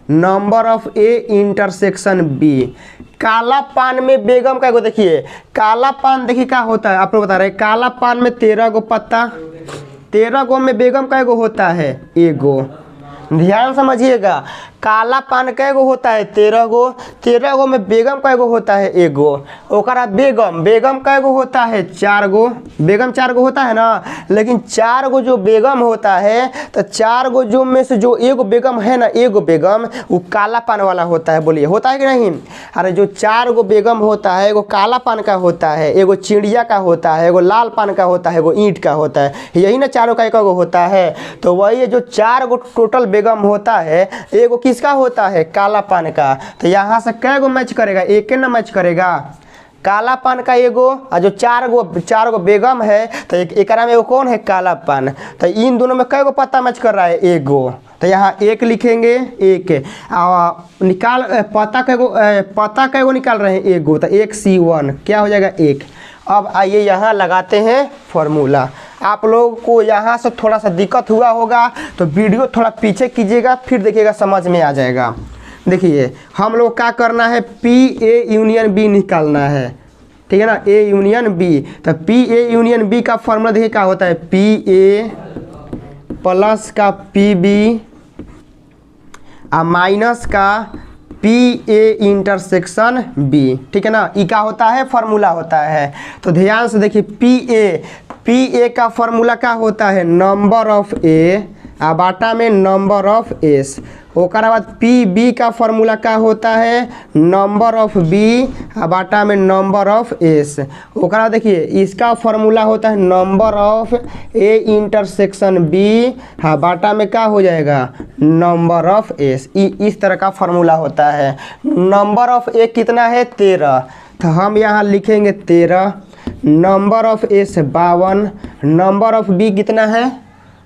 S1: number of A intersection B. काला पान में बेगम कै गो, देखिए काला पान देखिए क्या होता है, आप लोग बता रहे हैं, काला पान में 13 गो पत्ता, 13 गो में बेगम कै गो होता है, 1 गो। ध्यान समझिएगा, काला पान कै गो होता है, 13 गो, 13 गो में बेगम कै गो होता है, 1 गो। ओकरा बेगम कै गो होता है, 4 गो, बेगम 4 गो होता है ना। लेकिन 4 गो जो बेगम होता है, तो 4 गो जो में से जो 1 गो बेगम है ना, 1 गो बेगम वो काला पान वाला होता है। बोलिए होता है कि नहीं? अरे जो 4 गो बेगम होता है, एगो काला पान का होता है, एगो चिड़िया का होता है, एगो लाल पान का होता है, एगो ईंट का होता है, यही ना चारों का 1 गो होता है। तो वही जो 4 गो टोटल बेगम होता है, एगो किसका होता है, काला पान का। तो यहाँ से कै गो मैच करेगा, 1 ना मैच करेगा, काला पान का एगो और जो चार गो बेगम है तो एकरा में एगो कौन है काला पान। तो इन दोनों में कई गो पत्ता मैच कर रहा है एगो, तो यहाँ एक लिखेंगे एक निकाल पत्ता का एगो निकाल रहे हैं एगो, तो एक C1 क्या हो जाएगा एक। अब आइए यहाँ लगाते हैं फॉर्मूला। आप लोगों को यहाँ से थोड़ा सा दिक्कत हुआ होगा तो वीडियो थोड़ा पीछे कीजिएगा, फिर देखिएगा समझ में आ जाएगा। देखिए हम लोग क्या करना है, PA यूनियन B निकालना है, ठीक है ना, A यूनियन B। तो PA यूनियन B का फॉर्मूला देखिए क्या होता है, PA प्लस का PB माइनस का PA इंटरसेक्शन B, ठीक है ना। ई क्या होता है, फार्मूला होता है। तो ध्यान से देखिए PA का फार्मूला क्या होता है, नंबर ऑफ A बाटा में नंबर ऑफ S। ओकर बाद PB का फार्मूला क्या होता है, नंबर ऑफ B बाटा में नंबर ऑफ S। ओकर बाद देखिए इसका फार्मूला होता है number of A intersection B बाटा में क्या हो जाएगा, नंबर ऑफ S। इस तरह का फार्मूला होता है। नंबर ऑफ A कितना है 13, तो हम यहाँ लिखेंगे 13। Number of S 52। Number of B कितना है,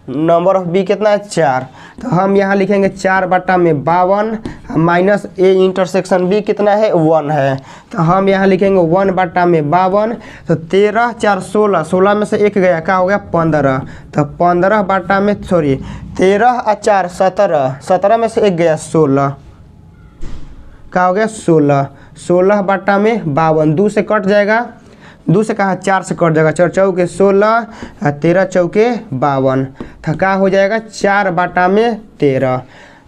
S1: नंबर ऑफ B कितना है 4, तो हम यहाँ लिखेंगे 4 बटा में 52 माइनस A इंटरसेक्शन B कितना है 1 है, तो हम यहाँ लिखेंगे 1 बटा में 52। तो 13 4 16, 16 में से एक गया क्या हो गया 15, तो 15 बटा में 13 और 4 17, 17 में से एक गया 16 क्या हो गया 16, 16 बटा में 52, 2 से कट जाएगा, 2 से कहा 4 से कट जाएगा, 4 चौके 16 13 चौके 52, तो क्या हो जाएगा 4 बटा में 13,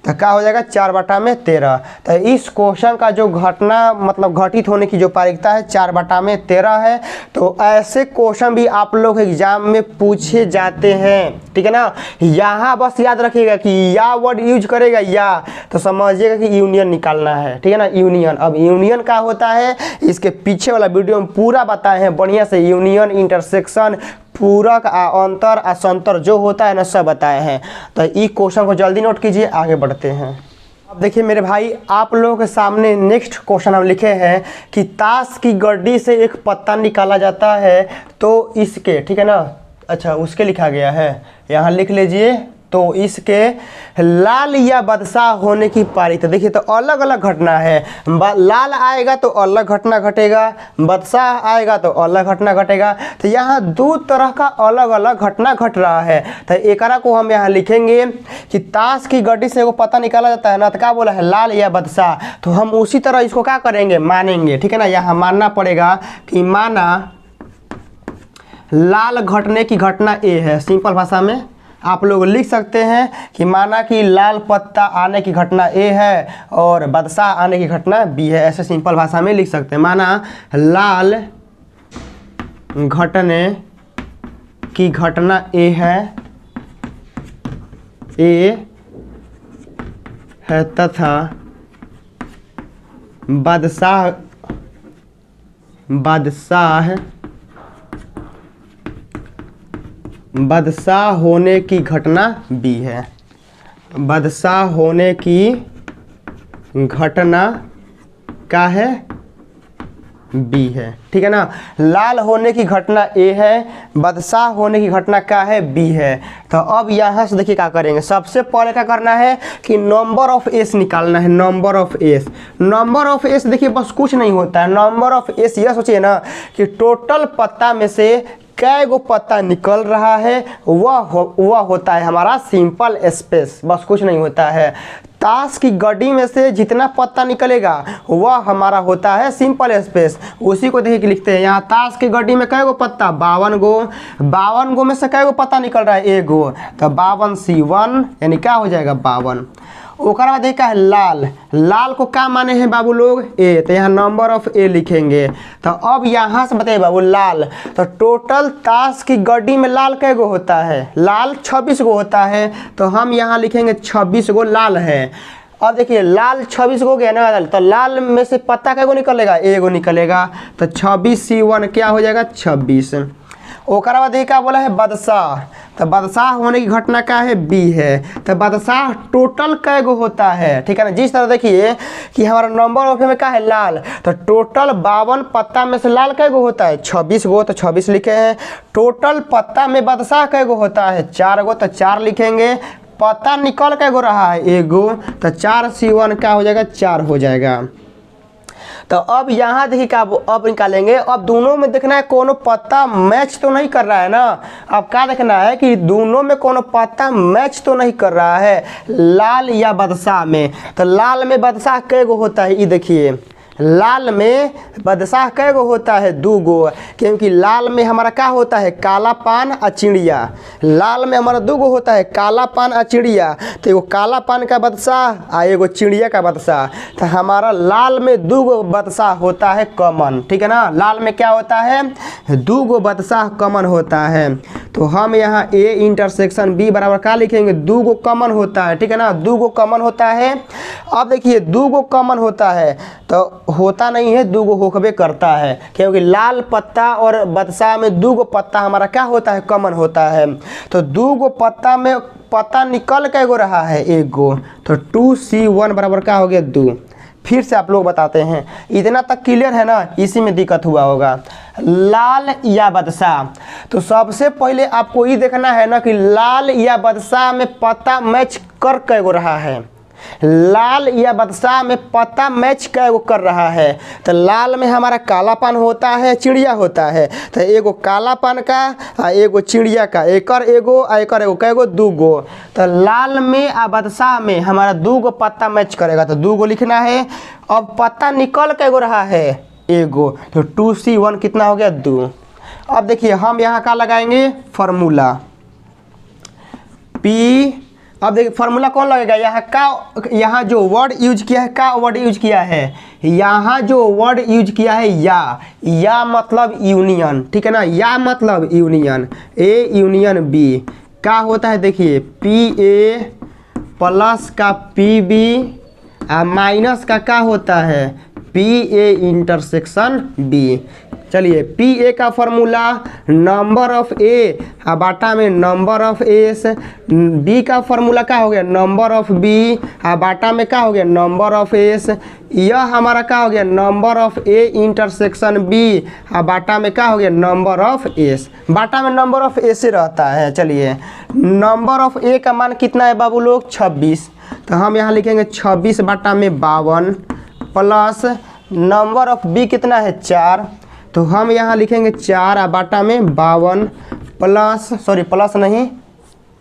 S1: तो क्या हो जाएगा 4 बटा में 13। तो इस क्वेश्चन का जो घटना मतलब घटित होने की जो प्रायिकता है 4 बटा में 13 है। तो ऐसे क्वेश्चन भी आप लोग एग्जाम में पूछे जाते हैं, ठीक है ना। यहाँ बस याद रखिएगा कि या वर्ड यूज करेगा या, तो समझिएगा कि यूनियन निकालना है, ठीक है ना, यूनियन। अब यूनियन का होता है इसके पीछे वाला वीडियो में पूरा बताए हैं बढ़िया से, यूनियन इंटरसेक्शन पूरक अंतर असंतर जो होता है ना सब बताए हैं। तो इस क्वेश्चन को जल्दी नोट कीजिए, आगे बढ़ते हैं। अब देखिए मेरे भाई आप लोगों के सामने नेक्स्ट क्वेश्चन हम लिखे हैं कि ताश की गड्डी से एक पत्ता निकाला जाता है तो इसके, ठीक है ना, अच्छा उसके लिखा गया है, यहाँ लिख लीजिए। तो इसके लाल या बदशाह होने की पारीता, देखिए तो अलग अलग घटना है, लाल आएगा तो अलग घटना घटेगा, बदशाह आएगा तो अलग घटना घटेगा। तो यहाँ 2 तरह का अलग अलग घटना घट रहा है। तो एकरा को हम यहाँ लिखेंगे कि ताश की गड्डी से एगो पत्ता निकाला जाता है ना, तो क्या बोला है लाल या बदशाह, तो हम उसी तरह इसको क्या करेंगे मानेंगे, ठीक है ना। यहाँ मानना पड़ेगा कि माना लाल घटने की घटना A है, सिंपल भाषा में आप लोग लिख सकते हैं कि माना कि लाल पत्ता आने की घटना A है और बदशाह आने की घटना B है, ऐसे सिंपल भाषा में लिख सकते हैं। माना लाल घटने की घटना A है तथा बदशाह होने की घटना B है, बदशाह होने की घटना क्या है B है, ठीक है ना। लाल होने की घटना A है, बदशाह होने की घटना क्या है B है। तो अब यहाँ से देखिए क्या करेंगे, सबसे पहले क्या करना है कि नंबर ऑफ S निकालना है, number of S। Number of S देखिए बस कुछ नहीं होता है, नंबर ऑफ S यह सोचिए ना कि टोटल पत्ता में से कै गो पत्ता निकल रहा है वह होता है हमारा सिंपल स्पेस, बस कुछ नहीं होता है। ताश की गड्डी में से जितना पत्ता निकलेगा वह हमारा होता है सिंपल स्पेस। उसी को देखिए कि लिखते हैं यहाँ ताश की गड्डी में कै गो पत्ता 52 गो, 52 गो में से कै गो पत्ता निकल रहा है एक गो, तो 52C1 यानी क्या हो जाएगा 52। ओकर बाद देखा है लाल, लाल को क्या माने हैं बाबू लोग A, तो यहाँ नंबर ऑफ A लिखेंगे। तो अब यहाँ से बताइए बाबू लाल, तो टोटल ताश की गड्डी में लाल कै गो होता है, लाल 26 गो होता है, तो हम यहाँ लिखेंगे 26 गो लाल है। अब देखिए लाल 26 गो गया ना, तो लाल में से पत्ता कै गो निकलेगा, एगो निकलेगा, तो 26C1 क्या हो जाएगा 26। ओकरा बाद ये क्या बोला है बादशाह, तो बादशाह होने की घटना क्या है बी है। तो बादशाह टोटल कै गो होता है, ठीक है ना। जिस तरह देखिए कि हमारा नंबर ऑफ में क्या है लाल, तो टोटल 52 पत्ता में से लाल कै गो होता है 26 गो, तो 26 लिखे हैं। टोटल पत्ता में बादशाह कै गो होता है 4 गो, तो 4 लिखेंगे। पत्ता निकल कै गो रहा है 1 गो, तो 4C1 क्या हो जाएगा 4 हो जाएगा। तो अब यहाँ देखिए क्या अब निकालेंगे, अब दोनों में देखना है कोनो पत्ता मैच तो नहीं कर रहा है ना। अब क्या देखना है कि दोनों में कोनो पत्ता मैच तो नहीं कर रहा है, लाल या बादशाह में। तो लाल में बादशाह कै गो होता है, ये देखिए लाल में बादशाह कै गो होता है 2 गो, क्योंकि लाल में हमारा क्या होता है काला पान और चिड़िया। लाल में हमारा 2 गो होता है काला पान और चिड़िया, तो एगो काला पान का बादशाह और एगो चिड़िया का बादशाह। तो हमारा लाल में 2 गो बादशाह होता है कॉमन, ठीक है ना। लाल में क्या होता है 2 गो बादशाह कॉमन होता है। तो हम यहाँ A इंटरसेक्शन B बराबर क्या लिखेंगे 2 गो कॉमन होता है, ठीक है ना। 2 गो कॉमन होता है। अब देखिए 2 गो कॉमन होता है तो होता नहीं है 2 गो होकबे करता है, क्योंकि लाल पत्ता और बादशाह में 2 गो पत्ता हमारा क्या होता है कॉमन होता है। तो 2 गो पत्ता में पत्ता निकल कै गो रहा है 1 गो, तो 2C1 बराबर क्या हो गया 2। फिर से आप लोग बताते हैं, इतना तक क्लियर है ना, इसी में दिक्कत हुआ होगा। लाल या बादशाह, तो सबसे पहले आपको ये देखना है ना कि लाल या बादशाह में पत्ता मैच कर कै गो रहा है। लाल या बादशाह में पत्ता मैच कै गो कर रहा है। तो लाल में हमारा कालापन होता है चिड़िया होता है, तो एगो कालापन का और एगो चिड़िया का, एकर एगो और एकर एगो कै गो 2 गो। तो लाल में और बादशाह में हमारा 2 गो पत्ता मैच करेगा, तो 2 गो लिखना है। अब पत्ता निकल कै गो रहा है 1 गो, तो 2C1 कितना हो गया 2। अब देखिए हम यहाँ का लगाएंगे फार्मूला P। अब देखिए फार्मूला कौन लगेगा, यहाँ जो वर्ड यूज किया है का वर्ड यूज किया है, यहाँ जो वर्ड यूज किया है या मतलब यूनियन, ठीक है ना। या मतलब यूनियन, A यूनियन B क्या होता है देखिए PA प्लस का PB और माइनस का क्या होता है PA इंटरसेक्शन B। चलिए PA का फॉर्मूला नंबर ऑफ A बाटा में नंबर ऑफ एस, B का फॉर्मूला क्या हो गया नंबर ऑफ B बाटा में क्या हो गया नंबर ऑफ एस। यह हमारा क्या हो गया number of A intersection B बाटा में क्या हो गया नंबर ऑफ एस। बाटा में नंबर ऑफ ए से रहता है। चलिए नंबर ऑफ A का मान कितना है बाबू लोग 26, तो हम यहाँ लिखेंगे 26 बाटा में 52 प्लस नंबर ऑफ B कितना है 4, तो हम यहाँ लिखेंगे 4 बाटा में 52 प्लस प्लस नहीं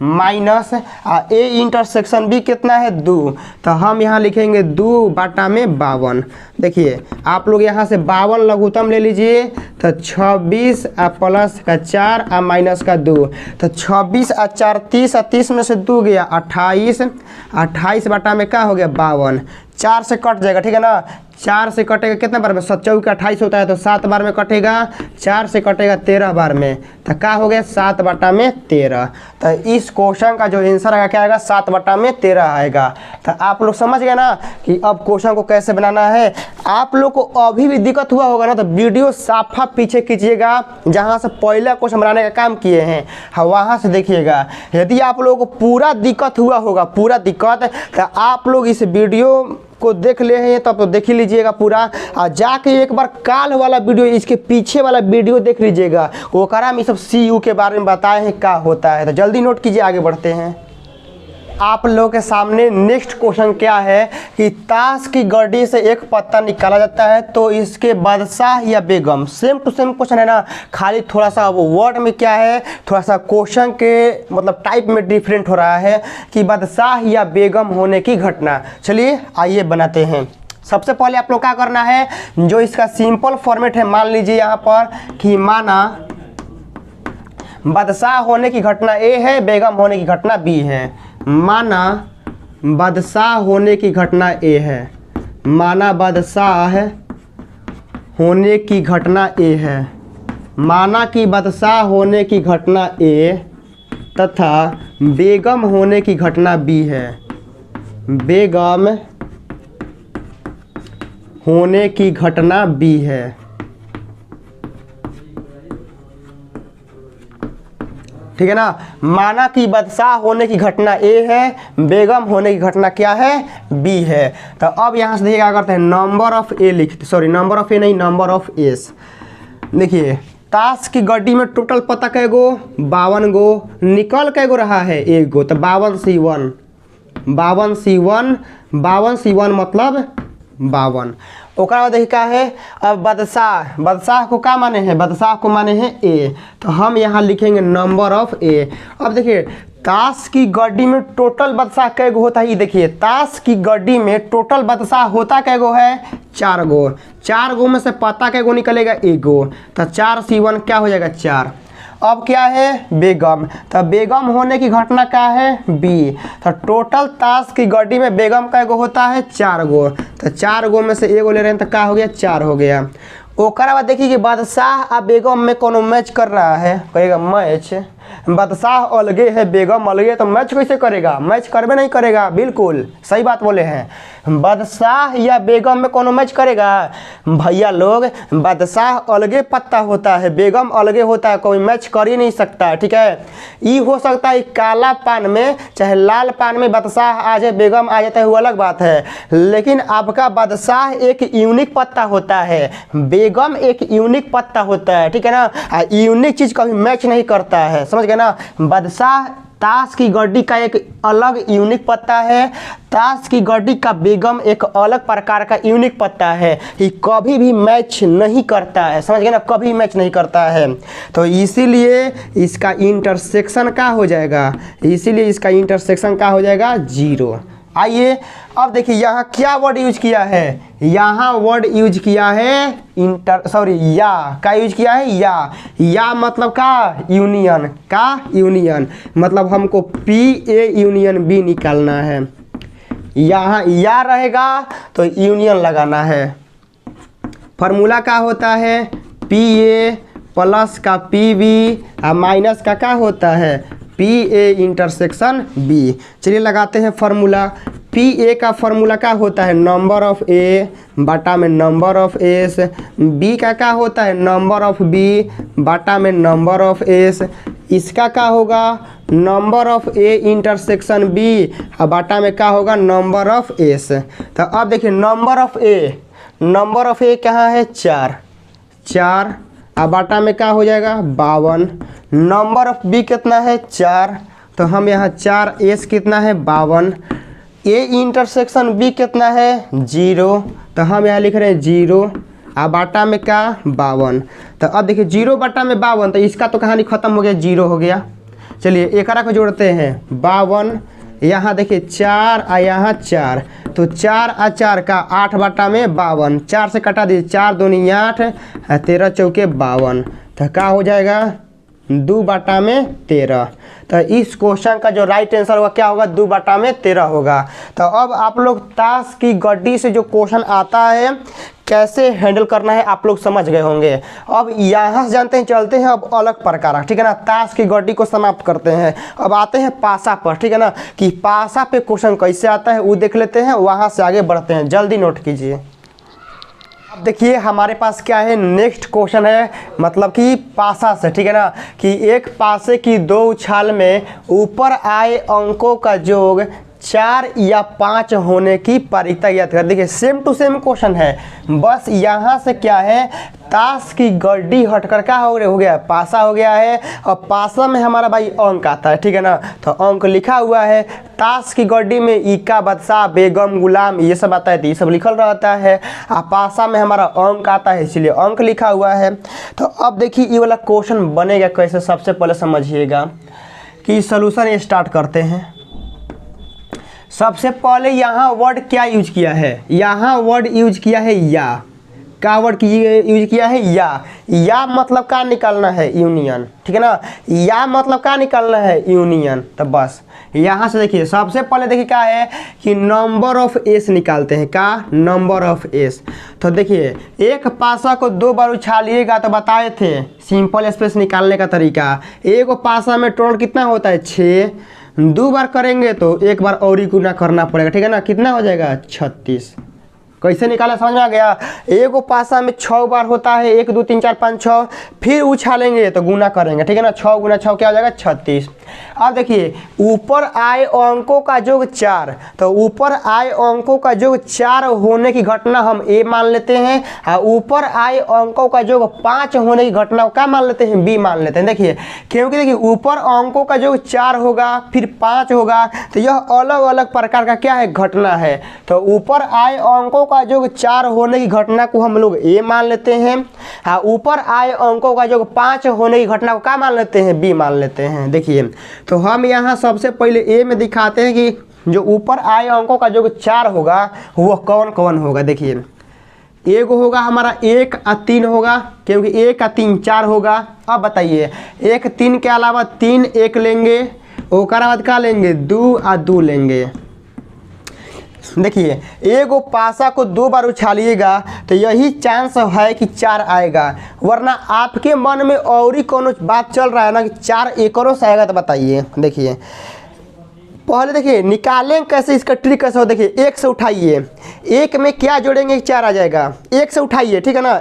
S1: माइनस A इंटरसेक्शन B कितना है 2, तो हम यहाँ लिखेंगे 2 बाटा में 52। देखिए आप लोग यहाँ से 52 लघुत्तम ले लीजिए, तो 26 प्लस का 4 माइनस का 2, तो 26 और 4 30 और 30 में से 2 गया 28, 28 बाटा में क्या हो गया 52, 4 से कट जाएगा, ठीक है ना। 4 से कटेगा कितना बार में 7 चौका 28 होता है, तो 7 बार में कटेगा, 4 से कटेगा 13 बार में, तो क्या हो गया 7 बटा में 13। तो इस क्वेश्चन का जो आंसर आएगा क्या आएगा 7 बटा में 13 आएगा। तो आप लोग समझ गए ना कि अब क्वेश्चन को कैसे बनाना है। आप लोग को अभी भी दिक्कत हुआ होगा ना, तो वीडियो साफा पीछे कीजिएगा, जहाँ से पहला क्वेश्चन बनाने का काम किए हैं वहाँ से देखिएगा। यदि आप लोगों को पूरा दिक्कत हुआ होगा, पूरा दिक्कत, तो आप लोग इस वीडियो को देख ले हैं तब तो देख ही लीजिएगा पूरा, और जाके एक बार काल वाला वीडियो इसके पीछे वाला वीडियो देख लीजिएगा, वो करा में सब CU के बारे में बताए हैं क्या होता है। तो जल्दी नोट कीजिए, आगे बढ़ते हैं। आप लोगों के सामने नेक्स्ट क्वेश्चन क्या है कि ताश की गड्डी से एक पत्ता निकाला जाता है, तो इसके बादशाह या बेगम, सेम टू सेम क्वेश्चन है ना, खाली थोड़ा सा वर्ड में क्या है, थोड़ा सा क्वेश्चन के मतलब टाइप में डिफरेंट हो रहा है कि बादशाह या बेगम होने की घटना। चलिए आइए बनाते हैं। सबसे पहले आप लोग क्या करना है, जो इसका सिंपल फॉर्मेट है, मान लीजिए यहाँ पर कि माना बादशाह होने की घटना A है, बेगम होने की घटना B है। माना बादशाह होने की घटना A है, माना बादशाह होने की घटना A है, माना कि बादशाह होने की घटना A तथा बेगम होने की घटना B है। बेगम होने की घटना B है। ठीक है ना। माना कि बादशाह होने की घटना ए है, बेगम होने की घटना क्या है, बी है। तो अब यहाँ से देखिए क्या करते हैं, नंबर ऑफ ए लिखते, सॉरी नंबर ऑफ ए नहीं, नंबर ऑफ एस। देखिए ताश की गड्डी में टोटल पता कै गो, 52 गो, निकल कै गो रहा है, 1 गो। तो 52C1, 52C1, 52C1 मतलब 52। ओकरा बाद देखिए क्या है, अब बादशाह, बादशाह को क्या माने हैं, बादशाह को माने हैं ए। तो हम यहाँ लिखेंगे नंबर ऑफ ए। अब देखिए ताश की गड्डी में टोटल बादशाह कै गो होता है, ये देखिए ताश की गड्डी में टोटल बादशाह होता कै गो है, 4 गो। 4 गो में से पता कै गो निकलेगा, 1 गो। तो 4C1 क्या हो जाएगा, 4। अब क्या है, बेगम। तो बेगम होने की घटना क्या है, बी। तो टोटल ताश की गड्डी में बेगम कै गो होता है, 4 गो। तो 4 गो में से 1 गो ले रहे हैं, तो क्या हो गया, 4 हो गया। ओकरा बाद देखिए कि बादशाह आ बेगम में कोनो मैच कर रहा है, कहेगा मैच, बादशाह अलगे है, बेगम अलगे, तो मैच कैसे करेगा, मैच करबे नहीं करेगा, बिल्कुल सही बात बोले हैं। बादशाह या बेगम में कोनो मैच करेगा, भैया लोग बादशाह अलगे पत्ता होता है, बेगम अलगे होता है, कोई मैच कर ही नहीं सकता, ठीक है। ये हो सकता है काला पान में चाहे लाल पान में बादशाह आ जाए, बेगम आ जाता है, वो अलग बात है। लेकिन आपका बादशाह एक यूनिक पत्ता होता है, बेगम एक यूनिक पत्ता होता है, ठीक है ना। यूनिक चीज़ कभी मैच नहीं करता है, समझ गए ना। बादशाह ताश की गड्डी का एक अलग यूनिक पत्ता है, ताश की गड्डी का बेगम एक अलग प्रकार का यूनिक पत्ता है, ये कभी भी मैच नहीं करता है, समझ गए ना, कभी मैच नहीं करता है। तो इसीलिए इसका इंटरसेक्शन क्या हो जाएगा, इसीलिए इसका इंटरसेक्शन क्या हो जाएगा, 0। आइए अब देखिए यहाँ क्या वर्ड यूज किया है, यहाँ वर्ड यूज किया है या क्या यूज किया है, या मतलब का यूनियन, का यूनियन मतलब हमको PA यूनियन B निकालना है। यहाँ या रहेगा तो यूनियन लगाना है। फार्मूला क्या होता है, PA प्लस का PB और माइनस का क्या होता है, PA इंटरसेक्शन B। चलिए लगाते हैं फार्मूला। PA का फार्मूला क्या होता है, नंबर ऑफ A बटा में नंबर ऑफ S। B का क्या होता है, नंबर ऑफ B बटा में नंबर ऑफ S। इसका क्या होगा, number of A intersection B और बटा में क्या होगा, नंबर ऑफ S। तो अब देखिए नंबर ऑफ A कहाँ है, 4 और बटा में क्या हो जाएगा, 52। नंबर ऑफ B कितना है, 4, तो हम यहाँ 4S कितना है, 52। A इंटरसेक्शन B कितना है, 0, तो हम यहाँ लिख रहे हैं 0 और बाटा में क्या, 52। तो अब देखिए 0 बटा में 52, तो इसका तो कहानी खत्म हो गया, 0 हो गया। चलिए एक को जोड़ते हैं, 52, यहाँ देखिए 4 और यहाँ 4, तो 4 और 4 का 8 बटा में 52, 4 से कटा दीजिए, 4 दूनी 8 और 13 चौके 52, तो क्या हो जाएगा, 2 बटा में 13। तो इस क्वेश्चन का जो राइट आंसर होगा क्या होगा, 2 बटा में 13 होगा। तो अब आप लोग ताश की गड्डी से जो क्वेश्चन आता है कैसे हैंडल करना है आप लोग समझ गए होंगे। अब यहाँ से जानते हैं, चलते हैं अब अलग प्रकार, ठीक है ना, ताश की गड्डी को समाप्त करते हैं। अब आते हैं पासा पर, ठीक है ना, कि पासा पे क्वेश्चन कैसे आता है वो देख लेते हैं, वहाँ से आगे बढ़ते हैं, जल्दी नोट कीजिए। अब देखिए हमारे पास क्या है, नेक्स्ट क्वेश्चन है, मतलब कि पासा से, ठीक है ना, कि एक पासे की 2 उछाल में ऊपर आए अंकों का योग 4 या 5 होने की पारीक्षता ज्ञात कर। देखिए सेम टू सेम क्वेश्चन है, बस यहाँ से क्या है, ताश की गड्डी हटकर क्या हो गया, पासा हो गया है। और पासा में हमारा भाई अंक आता है, ठीक है ना, तो अंक लिखा हुआ है। ताश की गड्डी में इक्का, बादशाह, बेगम, गुलाम ये सब आता है, तो ये सब लिखल रहता है। और पासा में हमारा अंक आता है, इसलिए अंक लिखा हुआ है। तो अब देखिए ये वाला क्वेश्चन बनेगा कैसे, सबसे पहले समझिएगा कि सॉल्यूशन स्टार्ट करते हैं। सबसे पहले यहाँ वर्ड क्या यूज किया है, यहाँ वर्ड यूज किया है या, क्या वर्ड यूज किया है, या मतलब क्या निकालना है, यूनियन, ठीक है ना, या मतलब क्या निकालना है, यूनियन। तो बस यहाँ से देखिए सबसे पहले देखिए क्या है कि नंबर ऑफ एस निकालते हैं, क्या, नंबर ऑफ एस। तो देखिए एक पासा को 2 बार उछालिएगा, तो बताए थे सिंपल स्पेस निकालने का तरीका। एक पासा में टोटल कितना होता है, 6, 2 बार करेंगे तो 1 बार और ही गुना करना पड़ेगा, ठीक है ना, कितना हो जाएगा, 36। कैसे निकालें समझ में आ गया। एगो पासा में 6 बार होता है, 1 2 3 4 5 6, फिर उछालेंगे तो गुना करेंगे, ठीक है ना। 6 गुना 6 क्या हो जाएगा 36। अब देखिए ऊपर आए अंकों का योग 4, तो ऊपर आए अंकों का योग 4 होने की घटना हम ए मान लेते हैं, और ऊपर आए अंकों का योग 5 होने की घटना क्या मान लेते हैं, बी मान लेते हैं। देखिए क्योंकि देखिए ऊपर अंकों का योग 4 होगा फिर 5 होगा, तो यह अलग अलग प्रकार का क्या है, घटना है। तो ऊपर आए अंकों का योग 4 होने की घटना को हम लोग ए मान लेते हैं, हाँ ऊपर आए अंकों का योग 5 होने की घटना को क्या मान लेते हैं, बी मान लेते हैं। देखिए तो हम यहाँ सबसे पहले ए में दिखाते हैं कि जो ऊपर आए अंकों का योग 4 होगा वह कौन कौन होगा। देखिए एगो होगा हमारा 1 और 3 होगा, क्योंकि 1 और 3 4 होगा। अब बताइए 1 3 के अलावा 3 1 लेंगे, ओकर बाद क्या लेंगे, 2 और 2 लेंगे। देखिए एगो पासा को 2 बार उछालिएगा तो यही चांस है कि 4 आएगा, वरना आपके मन में और ही कोनो बात चल रहा है ना कि 4 एकरों से आएगा। तो बताइए देखिए पहले देखिए निकालें कैसे, इसका ट्रिक कैसे हो। देखिए 1 से उठाइए, 1 में क्या जोड़ेंगे 4 आ जाएगा। 1 से उठाइए, ठीक है ना।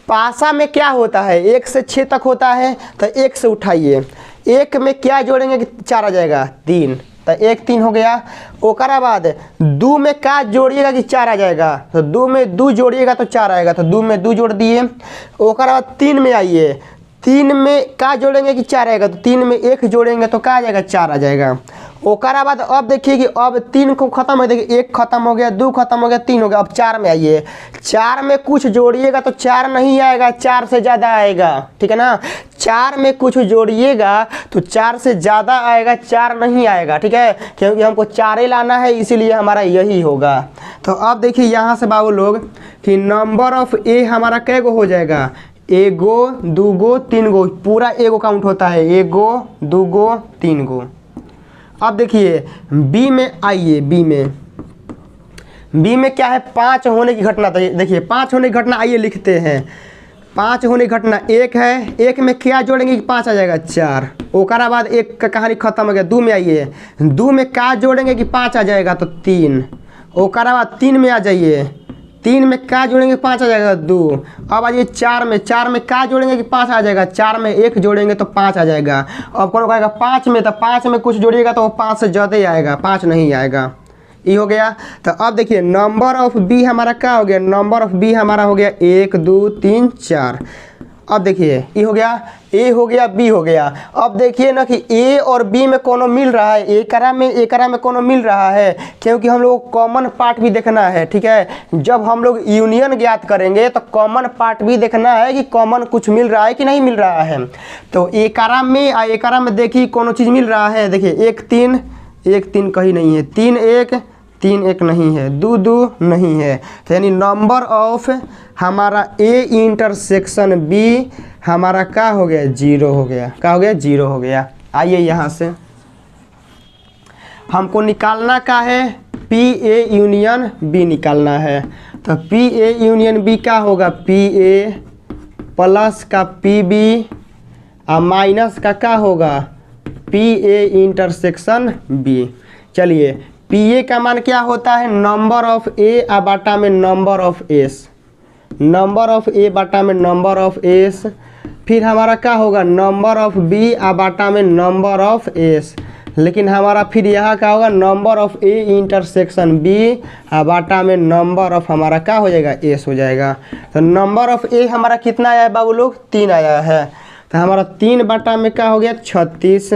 S1: पासा में क्या होता है 1 से 6 तक होता है, तो 1 से उठाइए। 1 में क्या जोड़ेंगे कि 4 आ जाएगा 3, तो 1 3 हो गया। ओकरा बाद 2 में क्या जोड़िएगा कि 4 आ जाएगा, तो 2 में 2 जोड़िएगा तो 4 आएगा, तो 2 में 2 जोड़ दिए। ओकरा बाद 3 में आइए, 3 में क्या जोड़ेंगे कि 4 आएगा, तो 3 में 1 जोड़ेंगे तो क्या आ जाएगा 4 आ जाएगा। ओकरा बाद अब देखिए कि अब 3 को खत्म है, देखिए 1 खत्म हो गया, 2 खत्म हो गया, 3 हो गया। अब 4 में आइए, 4 में कुछ जोड़िएगा तो 4 नहीं आएगा, 4 से ज़्यादा आएगा, ठीक है ना। 4 में कुछ जोड़िएगा तो 4 से ज़्यादा आएगा, 4 नहीं आएगा, ठीक है, क्योंकि हमको 4 ही लाना है, इसीलिए हमारा यही होगा। तो अब देखिए यहाँ से बाबू लोग कि नंबर ऑफ ए हमारा कै गो हो जाएगा, एगो 2 गो 3 गो, पूरा एगो काउंट होता है, एगो 2 गो 3 गो। अब देखिए बी में आइए, बी में क्या है 5 होने की घटना। तो देखिए 5 होने की घटना आइए लिखते हैं। 5 होने की घटना 1 है, 1 में क्या जोड़ेंगे कि 5 आ जाएगा 4। ओकरा बाद 1 का कहानी खत्म हो गया। 2 में आइए, 2 में क्या जोड़ेंगे कि 5 आ जाएगा, तो 3। ओकरा बाद 3 में आ जाइए, 3 में क्या जोड़ेंगे 5 आ जाएगा 2। अब आइए 4 में, 4 में क्या जोड़ेंगे कि 5 आ जाएगा, 4 में 1 जोड़ेंगे तो 5 आ जाएगा। अब कौन कहेगा 5 में, तो 5 में कुछ जोड़िएगा तो वो 5 से ज़्यादा ही आएगा, 5 नहीं आएगा। ये हो गया। तो अब देखिए नंबर ऑफ बी हमारा क्या हो गया, नंबर ऑफ बी हमारा हो गया 1 2 3 4। अब देखिए ये हो गया, ए हो गया, बी हो गया। अब देखिए ना कि ए और बी में कोनो मिल रहा है, एकरा में कोनो मिल रहा है, क्योंकि हम लोग को कॉमन पार्ट भी देखना है, ठीक है। जब हम लोग यूनियन ज्ञात करेंगे तो कॉमन पार्ट भी देखना है कि कॉमन कुछ मिल रहा है कि नहीं मिल रहा है। तो एकरा में देखिए कोनो चीज़ मिल रहा है। देखिए 1 3 कहीं नहीं है, 3 1 नहीं है, 2 2 नहीं है। तो यानी नंबर ऑफ हमारा ए इंटरसेक्शन बी हमारा क्या हो गया, 0 हो गया। क्या हो गया, 0 हो गया। आइए यहाँ से हमको निकालना क्या है, पी ए यूनियन बी निकालना है। तो पी ए यूनियन बी क्या होगा, पी ए प्लस का पी बी और माइनस का क्या होगा, पी ए इंटरसेक्शन बी। चलिए पी ए का मान क्या होता है, नंबर ऑफ ए आ बाटा में number of S, number of A बाटा में नंबर ऑफ एस। फिर हमारा क्या होगा, नंबर ऑफ बी आ बाटा में नंबर ऑफ एस। लेकिन हमारा फिर यहाँ क्या होगा, number of A intersection B आ बाटा में नंबर ऑफ हमारा क्या हो जाएगा, एस हो जाएगा। तो नंबर ऑफ ए हमारा कितना आया है बाबू लोग, 3 आया है। तो हमारा 3 बाटा में क्या हो गया 36।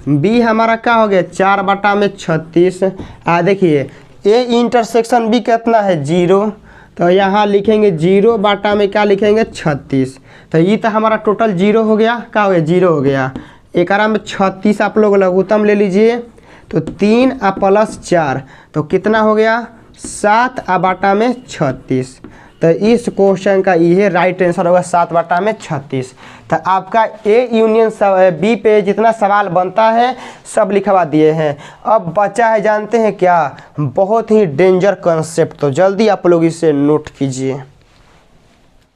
S1: बी हमारा क्या हो गया 4 बाटा में 36। देखिए ए इंटरसेक्शन बी कितना है 0, तो यहाँ लिखेंगे 0 बाटा में क्या लिखेंगे 36। तो ये तो हमारा टोटल 0 हो गया, क्या हो गया 0 हो गया। एकरा में 36 आप लोग लघुत्तम ले लीजिए, तो 3 आ प्लस 4 तो कितना हो गया 7 आ बाटा में 36। तो इस क्वेश्चन का ये राइट आंसर होगा 7 बाटा में 36। तो आपका ए यूनियन बी पे जितना सवाल बनता है सब लिखवा दिए हैं। अब बचा है जानते हैं क्या, बहुत ही डेंजर कॉन्सेप्ट, तो जल्दी आप लोग इसे नोट कीजिए।